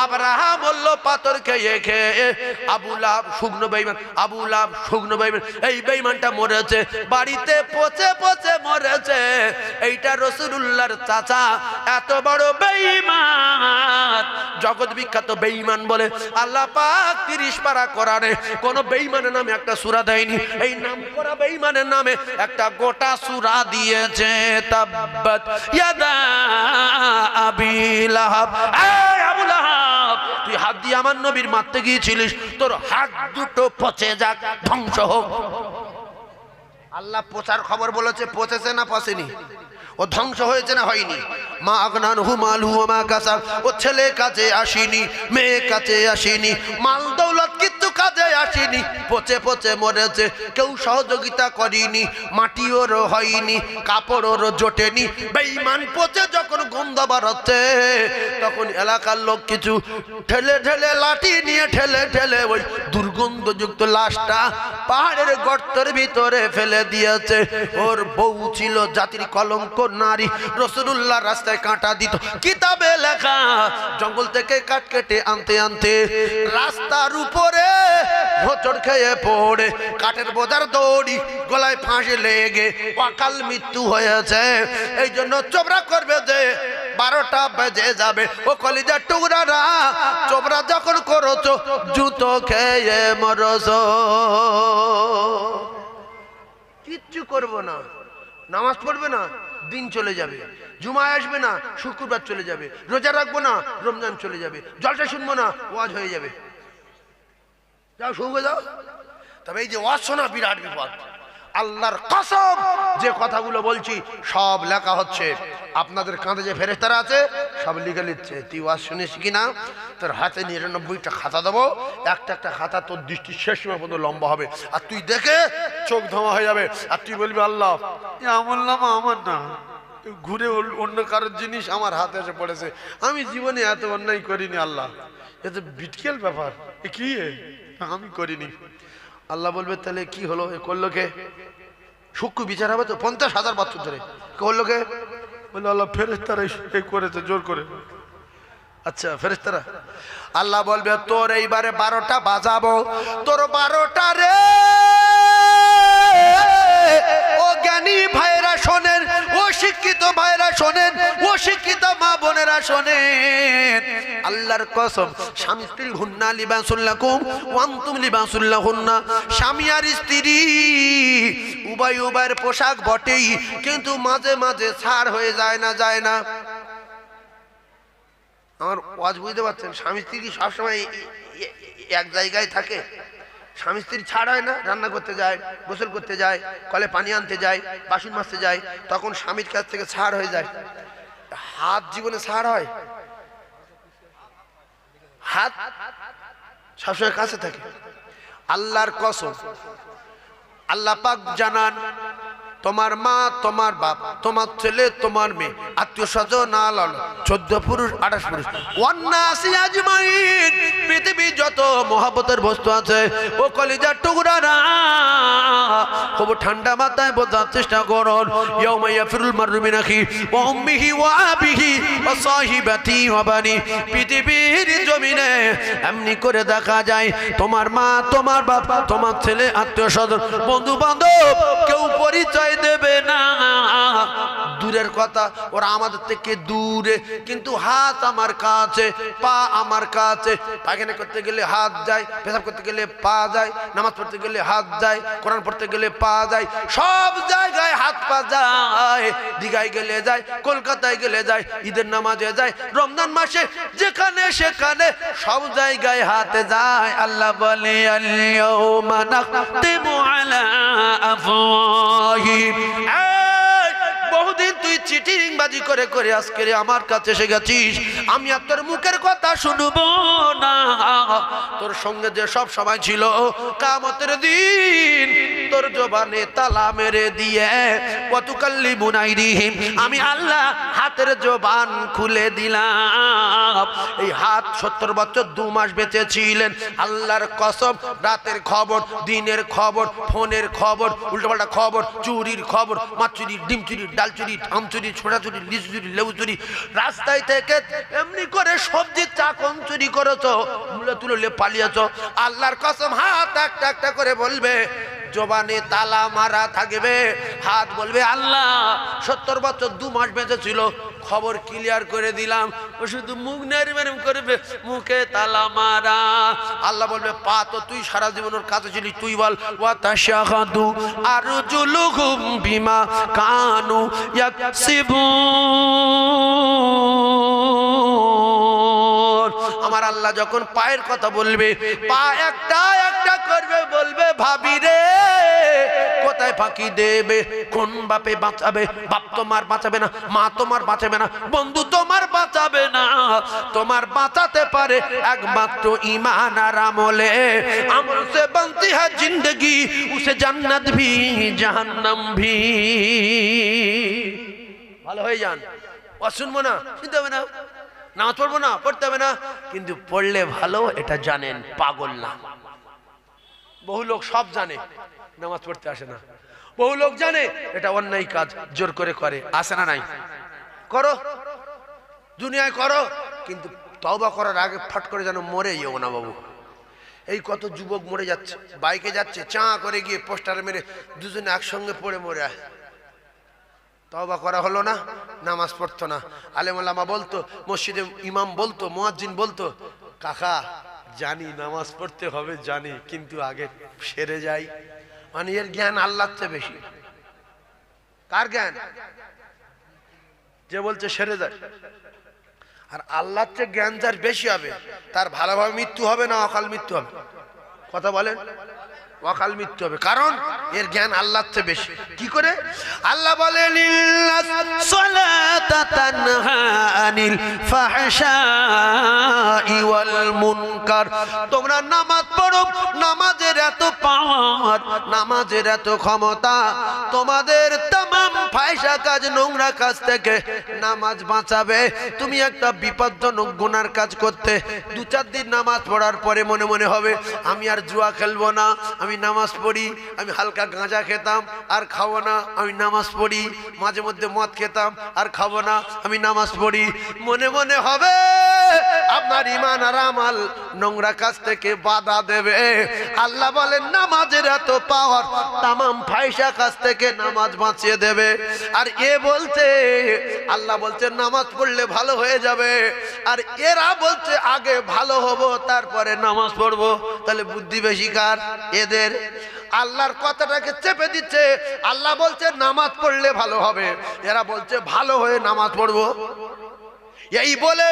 A: আব্রাহা মরল পাথর খেয়ে খেয়ে, আবু লাহাব শুকনো বেঈমান, আবু লাহাব শুকনো বেঈমান, এই বেঈমানটা মরেছে বাড়িতে পচে পচে মরেছে। এইটা রাসূলুল্লাহর চাচা, এত বড় বেঈমান, জগৎ বিখ্যাত বেঈমান বলে আল্লাহ পাক 30 পারা কোরআনে কোন বেঈমানের নামে একটা সূরা দেয়নি। এই নাম করা বেঈমানের নামে একটা গোটা সূরা দিয়েছে। তাব্বাত ইয়াদা আবি লাহাব। এই আবু লাহাব, তুই হাত দিয়ে আমার নবীর মারতে গিয়েছিলিস, তোর হাত দুটো পচে যাক, ধ্বংস হোক। আল্লাহ পচার খবর বলেছে, পচেছে না পচেনি? ও ধ্বংস হয়েছে না হয়নি? মা আগনানহু মালহু ওয়া মা কাসাব। ও ছেলে কাজে আসেনি, মেয়ে কাজে আসেনি, মাল দৌলত কিন্তু কাজে আসেনি, পচে পচে মরেছে। কেউ সহযোগিতা করেনি, মাটি ওর হয়নি, কাপড় ওর জোটেনি। বেঈমান পচে যখন গন্ধ বার হচ্ছে, তখন এলাকার লোক কিছু ঠেলে ঠেলে, লাঠি নিয়ে ঠেলে ঠেলে ওই দুর্গন্ধযুক্ত লাশটা পাহাড়ের গর্তের ভিতরে ফেলে দিয়েছে। ওর বউ ছিল জাতির কলঙ্ক নারী, রাসূলুল্লাহ রাস্তায় কাঁটা দিত, কিতাবে লেখা জঙ্গল থেকে কাঠ কেটে আনতে আনতে রাস্তার উপরে হোঁচট খেয়ে পড়ে কাঠের বোঝার দড়ি গলায় ফাঁসে লেগে অকাল মৃত্যু হয়েছে। এই জন্য চোবরা করবে যে 12টা বেজে যাবে। ও কলিজার টুকরারা, চোবরা যখন করছো জুতো খেয়ে মরছো। কিচ্ছু করবো না, নামাজ পড়বে না, দিন চলে যাবে, জুমায় আসবে না, শুক্রবার চলে যাবে, রোজা রাখবো না, রমজান চলে যাবে, জলসা শুনবো না, ওয়াজ হয়ে যাবে। যাও শুনবে যাও। তবে এই যে ওয়াজ শোনা বিরাট বিপদ। আল্লাহর কসম, যে কথাগুলো বলছি সব লেখা হচ্ছে। আপনাদের কাঁধে যে ফেরেশতারা আছে সব লিখে নিচ্ছে। তুই ওয়াজ শুনিস কিনা, তোর হাতে 99টা খাতা দেবো, একটা একটা খাতা তোর দৃষ্টির শেষ সীমা পর্যন্ত লম্বা হবে, আর তুই দেখে চোখ ধোঁয়া হয়ে যাবে। আর তুই বলবি আল্লাহ, আমল নামা আমার না, ঘুরে অন্য কারোর জিনিস আমার হাতে এসে পড়েছে, আমি জীবনে এত অন্যায় করিনি আল্লাহ, এ তো বিটকেল ব্যাপার, এ কি আমি করিনি। আল্লাহ বলবে তাহলে কি হলো, এ করলো কে? সূক্ষ্ম বিচার হবে তো 50,000 বছর ধরে। করলো কে? বললো আল্লাহ ফেরেশতারা করেছে জোর করে। আচ্ছা ফেরেশতারা। আল্লাহ বলবে তোর এইবারে 12টা বাজাবো, তোর 12টা রে। ও জ্ঞানী ভাইরা শোনেন, ও শিক্ষিত ভাইরা শোনেন, ও শিক্ষিত মা বোনেরা শোনেন, আল্লাহর কসম, স্বামী স্ত্রী হুন্না লিবাসুল লাকুম ওয়া আনতুম লিবাসুল লাহুন্না। স্বামী আর স্ত্রী উভয় উভয়ের পোশাক বটেই, কিন্তু মাঝে মাঝে ছাড় হয়ে যায় না, যায় না। আমার ওয়াজ বুঝতে পারছেন? স্বামী স্ত্রী সবসময় এক জায়গায় থাকে? স্বামী স্ত্রী ছাড় হয় না? রান্না করতে যায়, গোসল করতে যায়, কলে পানি আনতে যায়, বাসন মাজতে যায়, তখন স্বামীর কাছ থেকে ছাড় হয়ে যায়। হাত জীবনে ছাড় হয়? হাত সবসময় কাছে থাকে। আল্লাহর কসম, আল্লাহ পাক জানান, তোমার মা, তোমার বাপ, তোমার ছেলে, তোমার মেয়ে, আত্মীয় স্বজন, 14 পুরুষ 28 পুরুষ, ওয়ান্নাসি আজমাইন, পৃথিবী যত মহব্বতের বস্তু আছে, ও কলিজার টুকরারা, খুব ঠান্ডা মাথায় বোঝার চেষ্টা করুন। ইয়াউমা ইয়াফিরুল মারউ মিন আখি ওয়া উম্মিহি ওয়া আবিহি ওয়া সাহিবাতি ওয়া বানি। পৃথিবীর জমিনে এমনি করে দেখা যায় তোমার মা, তোমার বাপ, তোমার ছেলে, আত্মীয় স্বজন, বন্ধু বান্ধব কেউ পরিচয় দেবে না। দূরের কথা, ওরা আমাদের থেকে দূরে, কিন্তু হাত আমার কাছে, পা আমার কাছে। পায়খানা করতে গেলে হাত যায়, পেশাব করতে গেলে পা যায়, নামাজ পড়তে গেলে হাত যায়, কোরআন পড়তে গেলে পা যায়, সব জায়গায় হাত পা যায়। দীঘায় গেলে যায়, কলকাতায় গেলে যায়, ঈদের নামাজে যায়, রমজান মাসে যেখানে সেখানে সব জায়গায় হাতে যায়। আল্লাহ বলে আল-ইয়াউমা নাখতিমু আলা আফওয়াহিহিম। বহুদিন তুই তুই চিটিংবাজি করে করে আজকে আমার কাছে এসে গেছিস, আমি আর তোর মুখের কথা শুনবো না। তোর সঙ্গে যে সব সবাই ছিল, কিয়ামতের দিন তোর জবানে তালা মেরে দিয়ে ওয়াতুকাল্লি বুনাইরিহিম, আমি আল্লাহ হাতের জবান খুলে দিলাম। এই হাত 70 বছর 2 মাস বেঁচে ছিলেন। আল্লাহর কসম, রাতের খবর, দিনের খবর, ফোনের খবর, উল্টোপাল্টা খবর, চুরির খবর, মাছ চুরি, ডিম চুরি, ডাল চুরি, আম চুরি, ছোটা চুরি, লিচু চুরি, লেবু চুরি, রাস্তায় থেকে এমনি করে সবজি চাকন চুরি করেছো, মূলে তুলে পালিয়েছো। আল্লাহর কসম, হাত একটা একটা করে বলবে, জবানে তালা মারা থাকবে। হাত বলবে, আল্লাহ 70 বছর 2 মাস বেঁচে ছিল, খবর ক্লিয়ার করে দিলাম। ও শুধু মুখ নেড়ে করবে, মুখে তালা মারা। আল্লাহ বলবে, পা তো তুই সারা জীবন ওর কাছে ছিলি, তুই বল। ওয়া তাশাহাদু আরজুলুহুম বিমা কানু ইয়াকসিবুন। আমার আল্লাহ যখন পায়ের কথা বলবে, পা একটা একটা করবে, বলবে, ভাবি রে কোথায় ফাঁকি দেবে, কোন বাপে বাঁচাবে? বাপ তোমার বাঁচাবে না, মা তোমার বাঁচাবে না, বন্ধু তোমার বাঁচাবে না। তোমার বাঁচাতে পারে একমাত্র ঈমান আর আমলে। আমল সে বনতি है जिंदगी, उसे जन्नत भी जहन्नम भी। ভালো হয়ে যান। ও শুনবো না, শুনতে হবে না, নামাজ পড়বো না, পড়তে হবে না, কিন্তু পড়লে ভালো, এটা জানেন, পাগল না। বহু লোক সব জানে, নামাজ পড়তে আসে না। বহু লোক জানে এটা অন্যায় কাজ, জোর করে করে। আসে না? নাই? করো, দুনিয়ায় করো, কিন্তু তওবা করার আগে ফট করে যেন মরে যেও না বাবু। এই কত যুবক মরে যাচ্ছে, বাইকে যাচ্ছে, চা করে গিয়ে পোস্টার মেরে দুজনে একসঙ্গে পড়ে মরে আসে। তওবা করা হলো না, নামাজ পড়তো না। আলেম ওলামা বলতো, মসজিদে ইমাম বলতো, মুয়াজ্জিন বলতো, কাকা জানি নামাজ পড়তে হবে জানি, কিন্তু আগে সেরে যাই। মানে এর জ্ঞান আল্লাহর চেয়ে বেশি। কার জ্ঞান? যে বলছে সেরে যায়। আর আল্লাহর চেয়ে জ্ঞান যার বেশি হবে, তার ভালোভাবে মৃত্যু হবে না অকাল মৃত্যু হবে? কথা বলেন, অকাল মৃত্যু হবে, কারণ এর জ্ঞান আল্লাহর চেয়ে বেশি। কি করে? আল্লাহ বলেন, ইন্নাস সালাতা তানহা আনিল ফাহশাই ওয়াল মুনকার। তোমরা নামাজ পড়ো, নামাজের এত পাওয়ার, নামাজের এত ক্ষমতা, তোমাদের तमाम ফাহিশা কাজ, নোংরা কাজ থেকে নামাজ বাঁচাবে। তুমি একটা বিপজ্জনক গুনার কাজ করতে 2-4 দিন নামাজ পড়ার পরে মনে মনে হবে, আমি আর জুয়া খেলবো না, আমি নামাজ পড়ি। আমি হালকা গাঁজা খেতাম আর খাবো না, আমি নামাজ পড়ি। মাঝে মধ্যে মদ খেতাম আর খাবো না, আমি নামাজ পড়ি। মনে মনে হবে আপনার ঈমান আর আমল নোংরা কাজ থেকে বাধা দেবে। আল্লাহ বলেন, নামাজের এত পাওয়ার, तमाम ফাহিশা কাজ থেকে নামাজ বাঁচিয়ে দেবে। আর এ বলছে, আল্লাহ বলছে নামাজ পড়লে ভালো হয়ে যাবে, আর এরা বলছে আগে ভালো হব তারপরে নামাজ পড়বো। তাহলে বুদ্ধি বেশি কার? এদের। আল্লাহর কথাটাকে চেপে দিচ্ছে। আল্লাহ বলছে নামাজ পড়লে ভালো হবে, এরা বলছে ভালো হয়ে নামাজ পড়বো। এই বলে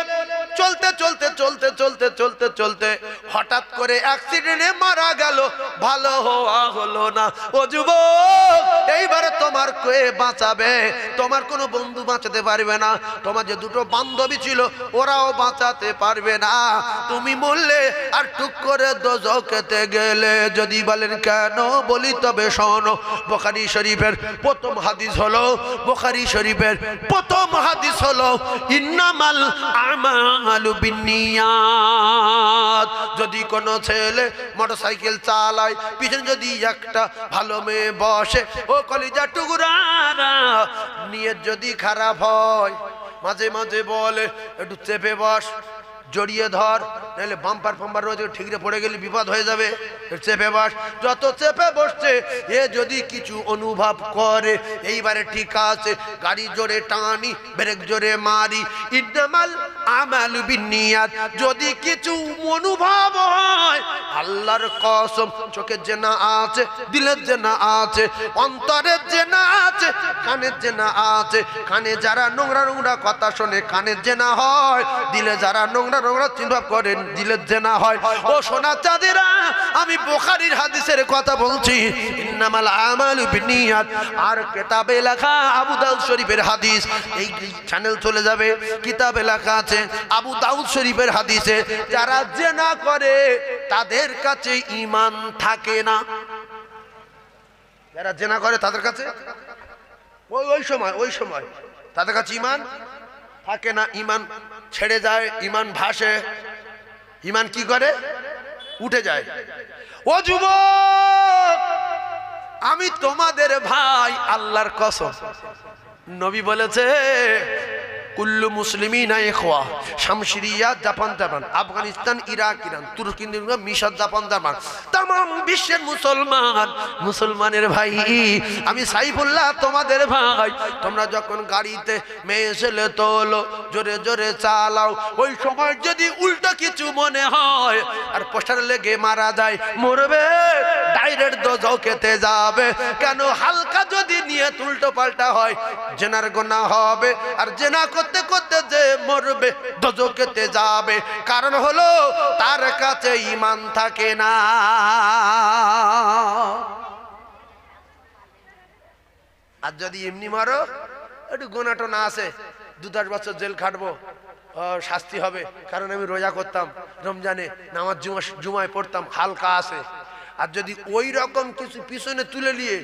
A: চলতে চলতে চলতে চলতে চলতে চলতে হঠাৎ করে অ্যাক্সিডেন্টে মারা গেল, ভালো হওয়া হলো না। ও যুবক, এইবারে তোমার কে বাঁচাবে? তোমার কোনো বন্ধু বাঁচাতে পারবে না, তোমার যে 2টো বান্ধবী ছিল ওরাও বাঁচাতে পারবে না। তুমি বললে আর টুক করে দোজখেতে গেলে। যদি বলেন কেন, বলি তবে শোনো। বুখারী শরীফের প্রথম হাদিস হলো, বুখারী শরীফের প্রথম হাদিস হলো, ইন্নামা আমালু বিন্নিয়াত। যদি কোনো ছেলে মোটরসাইকেল চালায়, পিছনে যদি একটা ভালো মেয়ে বসে, ও কলিজা টুকরারা, নিয়ত যদি খারাপ হয়, মাঝে মাঝে বলে একটু চেপে বস, জড়িয়ে ধর, নাহলে বাম্পার ফাম্পার রয়েছে ঠিকরে পড়ে গেলে বিপদ হয়ে যাবে, চেপে বস। যত চেপে বসছে, এ যদি কিছু অনুভব করে, এইবারে ঠিক আছে, গাড়ি জোরে টানি, ব্রেক জোরে মারি। ইন্নামাল আমালু বিন্নিয়াত। যদি কিছু অনুভব হয়, আল্লাহর কসম, চোখের যে না আছে, দিলের যে না আছে, অন্তরের যে না আছে, কানের যে না আছে। কানে যারা নোংরা নোংরা কথা শোনে, কানের যে না হয়। দিলে যারা নোংরা নোংরা চিন্তা করেন, দিলের যে না হয়। ও সোনা চাঁদেরা, আমি বুখারীর হাদিসের কথা বলছি। ইন্নামাল আমালু বিন্নিয়াত। আর কিতাবে লেখা আবু দাউদ শরীফের হাদিস, এই চ্যানেল চলে যাবে, কিতাবে লেখা আছে আবু দাউদ শরীফের হাদিসে, যারা জিনা করে তাদের কাছে ঈমান থাকে না। যারা জিনা করে তাদের কাছে ওই সময় তাদের কাছে ঈমান থাকে না, ঈমান ছেড়ে যায়, ঈমান ভাসে, ঈমান কি করে? উঠে যায়। ও যুবক, আমি তোমাদের ভাই, আল্লাহর কসম। নবী বলেছে কুল্লু মুসলিমিনা ইখওয়া। শামশিরিয়া, জাপান, আফগানিস্তান, ইরাক, ইরান, তুর্কি, মিশর, জাপান, তামাম বিশ্বের মুসলমানের ভাই। আমি সাইফুল্লাহ তোমাদের ভাই। তোমরা যখন গাড়িতে মেয়ে ছেলে তোলো, জোরে জোরে চালাও, ওই সময় যদি উল্টো কিছু মনে হয় আর পোস্টার লেগে মারা যায়, মরবে, ডাইরেক্ট দোজখেতে যাবে। কেন? হালকা যদি নিয়ে উল্টো পাল্টা হয় জিনার গুনাহ হবে, আর জিনা করতে করতে যে মরবে দোজখেতে যাবে। কারণ হলো তার কাছে ঈমান থাকে না। আর যদি এমনি মারো, একটু গুনাহটা না আছে, 2-10 বছর জেল খাটবো, শাস্তি হবে, কারণ আমি রোজা করতাম, রমজানে নামাজ জুমায় পড়তাম, হালকা আছে। আর যদি ওই রকম কিছু পিছনে তুলে নিয়ে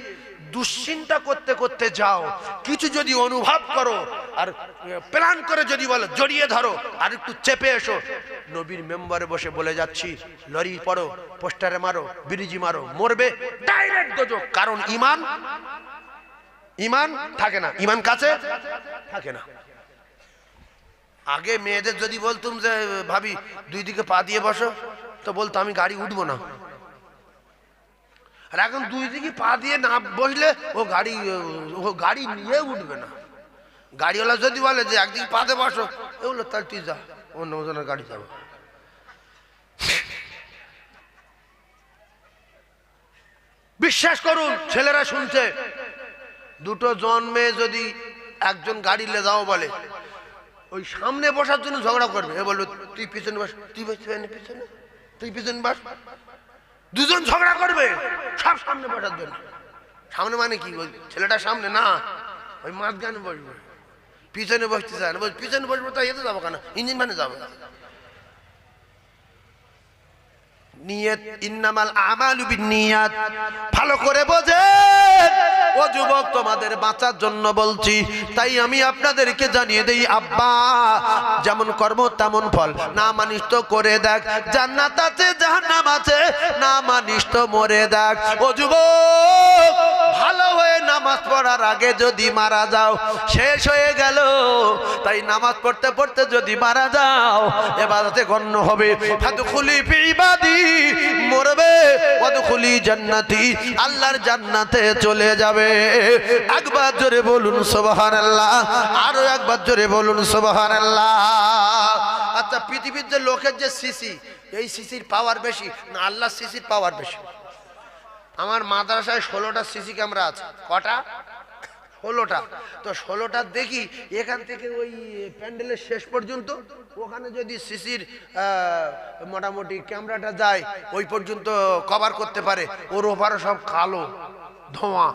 A: দুশ্চিন্তা করতে করতে যাও, কিছু যদি অনুভব করো আর প্ল্যান করে যদি বলো জড়িয়ে ধরো আর একটু চেপে এসো, নবীর মেম্বারে বসে বলে যাচ্ছি, লরি পড়ো, পোস্টারে মারো, বিরিজি মারো, মরবে, ডাইরেক্ট দোজখ। কারণ ঈমান থাকে না, ঈমান কাছে থাকে না। আগে মেয়েদের যদি বলতুম যে ভাবি 2 দিকে পা দিয়ে বসো, তো বলতো আমি গাড়ি উঠবো না। আর এখন 2 দিকে পা দিয়ে না বসলে ও গাড়ি নিয়ে উঠবে না। গাড়িওয়ালা যদি বলে যে একদিকে পা দিয়ে বসো, এগুলো তাহলে তুই যা, অন্য জনের গাড়ি যাবো। বিশ্বাস করুন, ছেলেরা শুনছে, 2 জন্মে যদি একজন গাড়ি লে যাও বলে, ওই সামনে বসার জন্য ঝগড়া করবে। এ বলবে তুই পিছনে বস, তুই পিছনে, তুই পিছনে বস। 2 জন ঝগড়া করবে সব সামনে বসার জন্য। সামনে মানে কি? ছেলেটা সামনে না, ওই মাঝখানে বসবে, পিছনে বসতে চায় না। পিছনে বসবো, তাই এতে যাবো কেন? ইঞ্জিন মানে যাবো। নিয়ত, ইন্নামাল আমালু বিন্নিয়াত। ভালো করে বোঝেন ও যুবক, তোমাদের বাঁচার জন্য বলছি। তাই আমি আপনাদেরকে জানিয়ে দেই, আব্বা, যেমন কর্ম তেমন ফল। না মানিস তো করে দেখ, জান্নাত আছে জাহান্নাম আছে, না মানিস তো মরে দেখ। ও যুবক, ভালো হয়ে নামাজ পড়ার আগে যদি মারা যাও, শেষ হয়ে গেল। তাই নামাজ পড়তে পড়তে যদি মারা যাও, ইবাদতে গণ্য হবে। ফাদখুলি ফি ইবাদি, মরবে, ওয়াদখুলি জান্নাতি, আল্লাহর জান্নাতে চলে যাবে। একবার জোরে বলুন সুবহানাল্লাহ, আরো একবার জোরে বলুন সুবহানাল্লাহ। আচ্ছা, পৃথিবীর যে লোকের যে সিসি, এই সিসির পাওয়ার বেশি না আল্লাহর সিসির পাওয়ার বেশি? আমার মাদ্রাসায় 16টা সিসি ক্যামেরা আছে। কটা? 16টা। তো 16টা দেখি, এখান থেকে ওই প্যান্ডেলের শেষ পর্যন্ত, ওখানে যদি সিসির মোটামুটি ক্যামেরাটা যায় ওই পর্যন্ত কভার করতে পারে, ওর ওপারে সব কালো ধোঁয়া,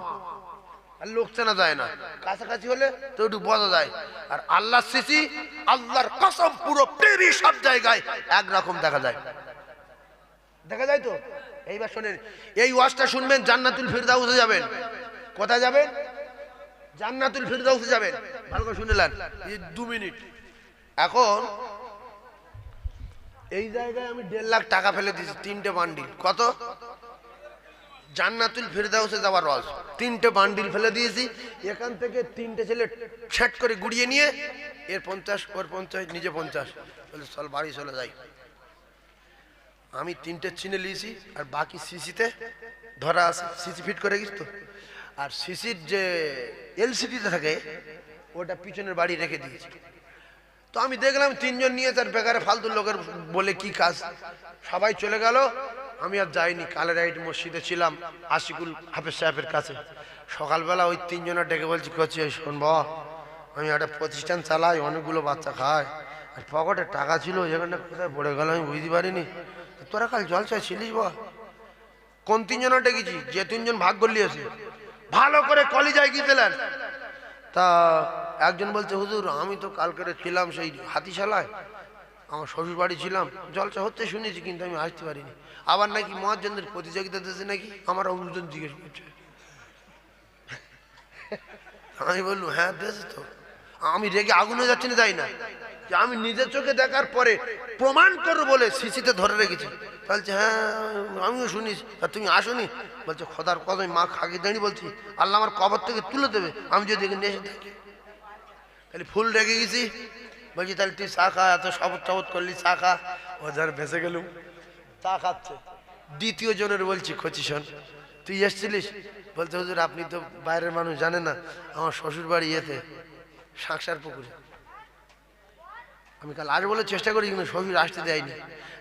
A: আর লোক চেনা যায় না। কাছাকাছি হলে তো একটু বোঝা যায়। আর আল্লাহর সিসি, আল্লাহর কসম, পুরো পৃথিবী সব জায়গায় একরকম দেখা যায়। দেখা যায় তো? এইবার শোনেন, এই ওয়াজটা শুনবেন, জান্নাতুল ফিরদাউসে যাবেন। কোথায় যাবেন? জান্নাতুল ফিরদাউসে যাবেন। ভালো করে শুনলেন? 2 মিনিট। এখন এই জায়গায় আমি 1.5 লাখ টাকা ফেলে দিয়েছি, 3টে বান্ডিল। কত? জান্নাতুল ফিরদাউসে যাওয়ার রস, 3টে বান্ডিল ফেলে দিয়েছি। এখান থেকে 3টে ছেলে সেট করে গুড়িয়ে নিয়ে, এর 50, ওর 50, নিজে 50, বলে চল বাড়ি চলে যাই। আমি 3টে চিনে নিয়েছি, আর বাকি সিসিতে ধরা আছে, সিসি ফিট করে গেছি তো। আর সিসির যে এলসিডিতে থাকে, ওটা পিছনের বাড়ি রেখে দিয়েছি। তো আমি দেখলাম 3 জন নিয়ে, তার বেকারে ফালতু লোকের বলে কি কাজ, সবাই চলে গেল। আমি আর যাইনি। কালেরাইট মসজিদে ছিলাম আশিকুল হাফেজ সাহেবের কাছে। সকালবেলা ওই 3 জনের ডেকে বলছি, করছি শোন বাবা, আমি একটা প্রতিষ্ঠান চালাই, অনেকগুলো বাচ্চা খায়, আর পকেটে টাকা ছিল, এখানে কোথায় পড়ে গেল আমি বুঝতে পারিনি। তোরা কাল জলসায় ছিলিস বা? কোন তিনজন ডেকেছি? যে তিনজন ভাগ করলিয়েছে ভালো করে কলিজায় গিয়েছিলেন। তা একজন বলছে, হুজুর আমি তো কালকে ছিলাম সেই হাতিশালায়, আমার শ্বশুর বাড়ি ছিলাম, জলসা হচ্ছে শুনেছি, কিন্তু আমি আসতে পারিনি। আবার নাকি মুয়াজ্জিনদের প্রতিযোগিতা দিয়েছে নাকি, আমার অভিযোগ জিজ্ঞেস করছে। আমি বললাম হ্যাঁ দিয়েছে তো। আমি রেগে আগুন হয়ে যাচ্ছি না, যাই না, যে আমি নিজের চোখে দেখার পরে প্রমাণ করবো বলে সিসিতে ধরে রেখেছি। বলছে হ্যাঁ আমিও শুনিস, আর তুমি আসোনি? বলছে খোদার কদম মা খাকি দাঁড়িয়ে বলছি, আল্লাহ আমার কবর থেকে তুলে দেবে আমি যদি এখানে এসে থাকি। তাহলে ফুল রেগে গেছি। বলছি তাহলে তুই চা খা, এত শপথ টপথ করলি, চা খা। ও যার ভেসে গেলুম, চা খাচ্ছে। দ্বিতীয় জনের বলছি, খচি শোন, তুই এসছিলিস? বলতে হুজুর আপনি তো বাইরের মানুষ, জানেন না আমার শ্বশুর বাড়ি ইয়েতে শাঁকসার পুকুরে। আমি কাল আজ বলে চেষ্টা করি কিন্তু শ্বশুর আসতে দেয়নি।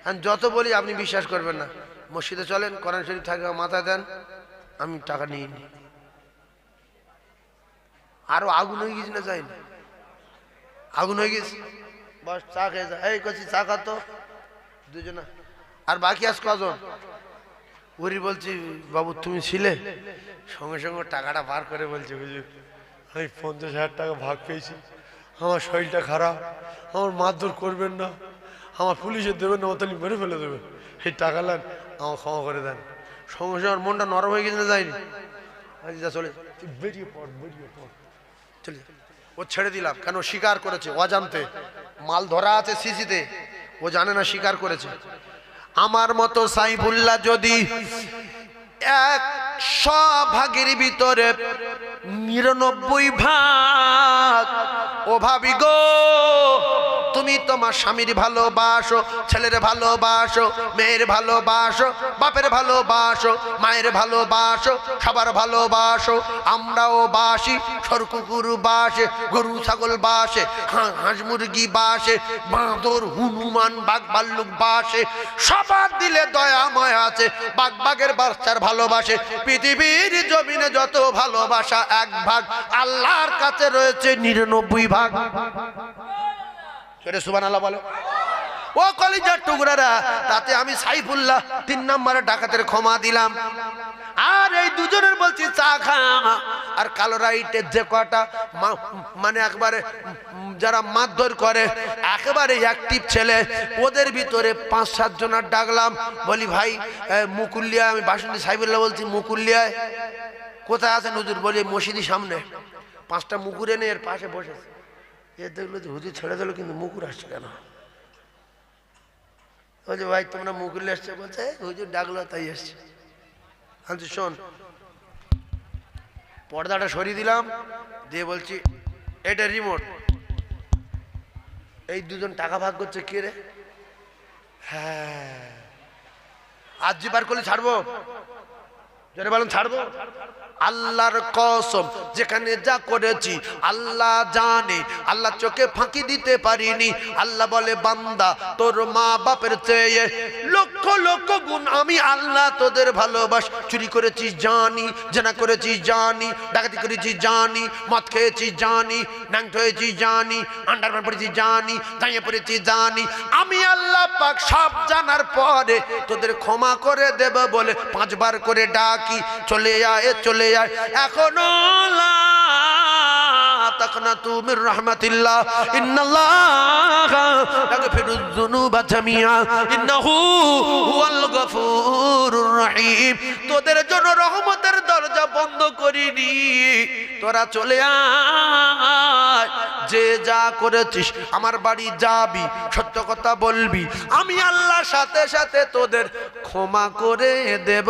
A: আমি যত বলি আপনি বিশ্বাস করবেন না। মসজিদে চলেন, কোরআন শরীফ থাকে মাথায় দেন, আমি টাকা নিয়ে নি। আরো আগুন হয়ে গেছি না, যাইনি আগুন হয়ে গেছি। বস চা খেয়ে যা। এই করছি চা খা তো দুজনা। আর বাকি আজ কজন? ওরি বলছি বাবু তুমি ছিলে? সঙ্গে সঙ্গে টাকাটা বার করে বলছে, হুজুর আমি 50,000 টাকা ভাগ পেয়েছি, আমার শরীরটা খারাপ, আমার মারধর করবেন না, আমার পুলিশে দেবেন না, তাহলে মেরে ফেলে দেবে, এই টাকা নেন, আমার ক্ষমা করে দেন। সঙ্গে সঙ্গে আমার মনটা নরম হয়ে গেছে না, যায়নি। যা চলে তুই বেরিয়ে পড়, বেরিয়ে পড়, চলে। ও ছেড়ে দিলাম, কেন স্বীকার করেছে অজান্তে, মাল ধরা আছে সিসিতে, ও জানে না স্বীকার করেছে। আমার মতো সাইফুল্লাহ যদি 100 ভাগের ভিতরে 99 ভাগ, ও ভাবি গো তুমি তোমার স্বামীর ভালোবাসো, ছেলের ভালোবাসো, মেয়ের ভালোবাসো, বাপের ভালোবাসো, মায়ের ভালোবাসো, সবার ভালোবাসো, আমরাও বাসি, সরকুকুর বাসে, গরু ছাগল বাসে, হাঁস মুরগি বাসে, বাঁদর হনুমান বাঘ ভাল্লুক বাসে, সবার দিলে দয়াময় আছে, বাঘ বাঘের বাচ্চার ভালোবাসে। পৃথিবীর জমিনে যত ভালোবাসা 1 ভাগ, আল্লাহর কাছে রয়েছে 99 ভাগ। সুবহানাল্লাহ বলো। ও কলিজার টুকরারা, তাতে আমি সাইফুল্লাহ 3 নম্বরে ডাকাতের ক্ষমা দিলাম। আর এই দুজনের বলছি চা খা। আর কালো রাইটের যে কটা মানে একবারে যারা মারধর করে, একেবারে অ্যাক্টিভ ছেলে, ওদের ভিতরে 5-7 জনের ডাকলাম। বলি ভাই মুকুল্লিয়া, আমি বাসন্তী সাইফুল্লাহ বলছি, মুকুল্লিয়ায় কোথায় আছেন হুজুর? বলি মসজিদের সামনে। 5টা মুকুর এনে এর পাশে বসেছে। এ দেখলো যে হুজুর ছেড়ে দিল, কিন্তু মুকুর আসছে কেন? বলছে ভাই তোমরা মুকুল্লি আসছে? বলছে হুজুর ডাকলো তাই আসছে। বলছি শোন, পর্দাটা সরিয়ে দিলাম, দিয়ে বলছি এটা রিমোট, এই দুজন টাকা ভাগ করছে কে রে? হ্যাঁ আজ যে বার করলে ছাড়বো, যারা বলেন ছাড়বো। আল্লাহর কসম, যেখানে যা করেছি আল্লাহ জানে, আল্লাহ চোখে ফাঁকি দিতে পারিনি। আল্লাহ বলে বান্দা তোর মা বাপের চেয়ে লক্ষ লক্ষ গুণ আমি আল্লাহ তোদের ভালোবাস। চুরি করেছিস জানি, জেনা করেছিস জানি, ডাকাতি করেছিস জানি, মদ খেয়েছিস জানি, ন্যাংট হয়েছিস জানি, আন্ডারপ্যান্ট পরেছিস জানি, দাঁড়িয়ে পড়েছিস জানি। আমি আল্লাহ পাক সব জানার পরে তোদের ক্ষমা করে দেব বলে 5 বার করে ডাকি, চলে আয় চলে আয়। এখনো লা তাকনাতু মির রাহমাতিল্লাহ, ইন্নাল্লাহা ইয়াগফিরুয যুনুবা জামিআ, ইন্নাহু হুয়াল গফুরুর রহিম। তোদের জন্য রহমতের দরজা বন্ধ করিনি, তোরা চলে আয়। যে যা করেছিস আমার বাড়ি যাবি, সত্য কথা বলবি, আমি আল্লাহর সাথে সাথে তোদের ক্ষমা করে দেব।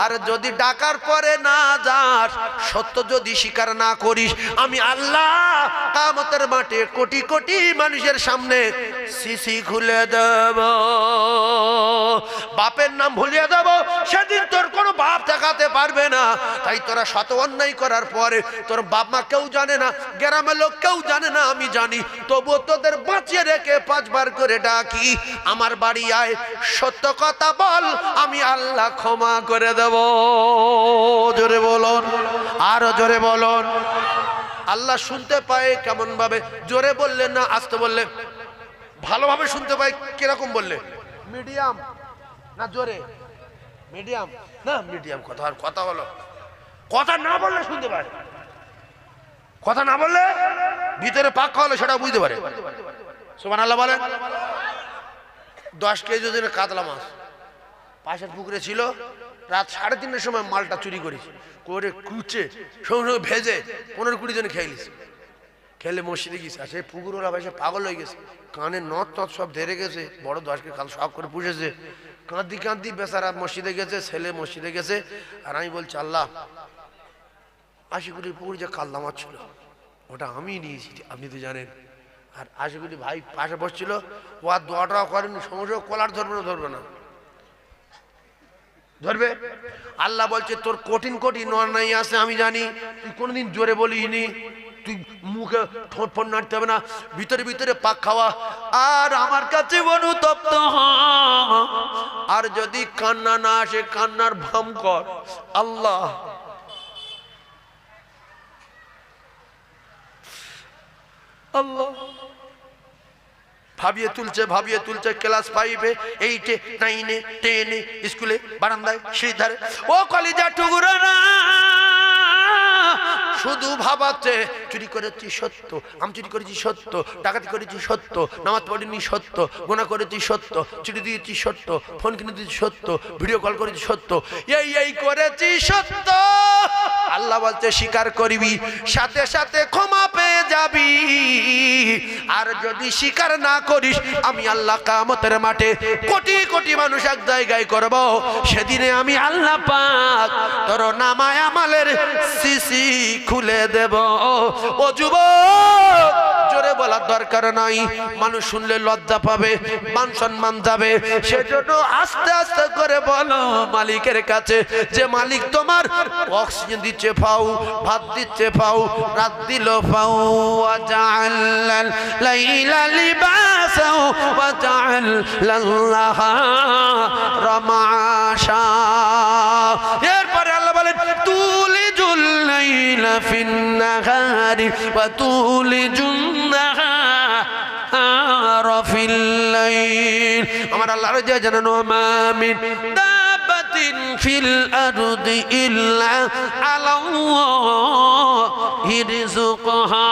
A: আর যদি ডাকার পরে না যাস, সত্য যদি স্বীকার না করিস, আমি আল্লাহ কিয়ামতের মাঠে কোটি কোটি মানুষের সামনে সিসি খুলে দেব, বাপের নাম ভুলিয়ে দেব। সেদিন তোর কোনো বাপ দেখাতে পারবে না। তাই তোরা শত অন্যায় করার পরে তোর বাপ মা কেউ জানে না, গ্রামের লোক কেউ জানে না, আমি জানি, তবুও তোদের বাঁচিয়ে রেখে 5 বার করে ডাকি, আমার বাড়ি আয়, সত্য কথা বল, আমি আল্লাহ ক্ষমা করে দেব। জোরে বলুন, আরো জোরে বলুন। আল্লাহ শুনতে পায় কেমন ভাবে? জোরে বললেন না আস্তে বললে? ভালোভাবে শুনতে পায় কিরকম বললে? মিডিয়াম না জোরে? মিডিয়াম না, মিডিয়াম কথা। আর কথা হলো, কথা না বললে শুনতে পারে, কথা না বললে ভিতরে পাক্কা হলো সেটা বুঝতে পারে। সুবহানাল্লাহ বলেন। 10 কেজি ওজনের কাতলা মাছ পাশের পুকুরে ছিল, রাত 3:30টার সময় মালটা চুরি করেছি, করে কুচে সঙ্গে সঙ্গে ভেজে 15-20 জন খেয়ে নিয়েছে। খেলে মসজিদে গেছে, আর সেই পুকুর ওরা ভাই পাগল হয়ে গেছে, কানে নথ টথ সব ধরে গেছে, বড় 10 কেজি কাল শখ করে পুষেছে, কাঁদি কাঁদি বেচারা মসজিদে গেছে, ছেলে মসজিদে গেছে। আর আমি বলছি আল্লাহ, 80 কোটি পুকুর যে কাতলা মাছ ছিল ওটা আমি নিয়েছি, আপনি তো জানেন। আর 80 কোটি ভাই পাশে বসছিল, ও আর দোয়াটা করেনি, সমস্যা কলার ধরবে না, ধরবে না, ধরবে। আল্লাহ বলছে তোর কঠিন কঠিন অন্যায় আছে আমি জানি, তুই কোনোদিন জোরে বলিসনি, তুই মুখে ঠোঁট ফোঁট নাড়তে হবে না, ভিতরে ভিতরে পাক খাওয়া, আর আমার কাছে অনুতপ্ত হ। আর যদি কান্না না আসে কান্নার ভাম কর। আল্লাহ আল্লাহ ভাবিয়ে তুলছে ক্লাস 5-এ 8-এ 9-এ 10-এ স্কুলে বারান্দায় সিঁড়ির ধারে। ও কলিজা টুকরা না, শুধু ভাবাচ্ছে চুরি করেছি সত্য, আমি চুরি করেছি সত্য, ডাকাতি করেছি সত্য, নামাজ পড়িনি সত্য, গুনাহ করেছি সত্য, চুরি দিয়েছি সত্য, ফোন কিনে দিয়েছি সত্য, ভিডিও কল করেছি সত্য, এই করেছি সত্য। আল্লাহ বলছে স্বীকার করবি, সাথে সাথে ক্ষমা পেয়ে যাবি। আর যদি স্বীকার না করিস, আমি আল্লাহ কিয়ামতের মাঠে কোটি কোটি মানুষ এক জায়গায় করব, সেদিনে আমি আল্লাহ পাক তোর নামায় আমালের সিসি খুলে দেব। ও যুবক, জোরে বলার দরকার নাই, মানুষ শুনলে লজ্জা পাবে, মান সম্মান যাবে, সেজন্য আস্তে আস্তে করে বলো মালিকের কাছে, যে মালিক তোমার অক্সিজেন দিচ্ছে পাও, ভাত দিচ্ছে পাও, রাত দিল পাও, ওয়াজআলাল লাইলা লিবাসাও ওয়াজআলাল নাহারা মাআশা। এরপরে আল্লাহ বলেন তুলিজুল লাইলা ফিন নাহারি ওয়া তুলিজুন নাহারা ফিল লাইল। আমার আল্লাহর যে জানানো মামিন দাবাতিন ফিল আরদি ইল্লা আলাল্লাহি রিজকুহা।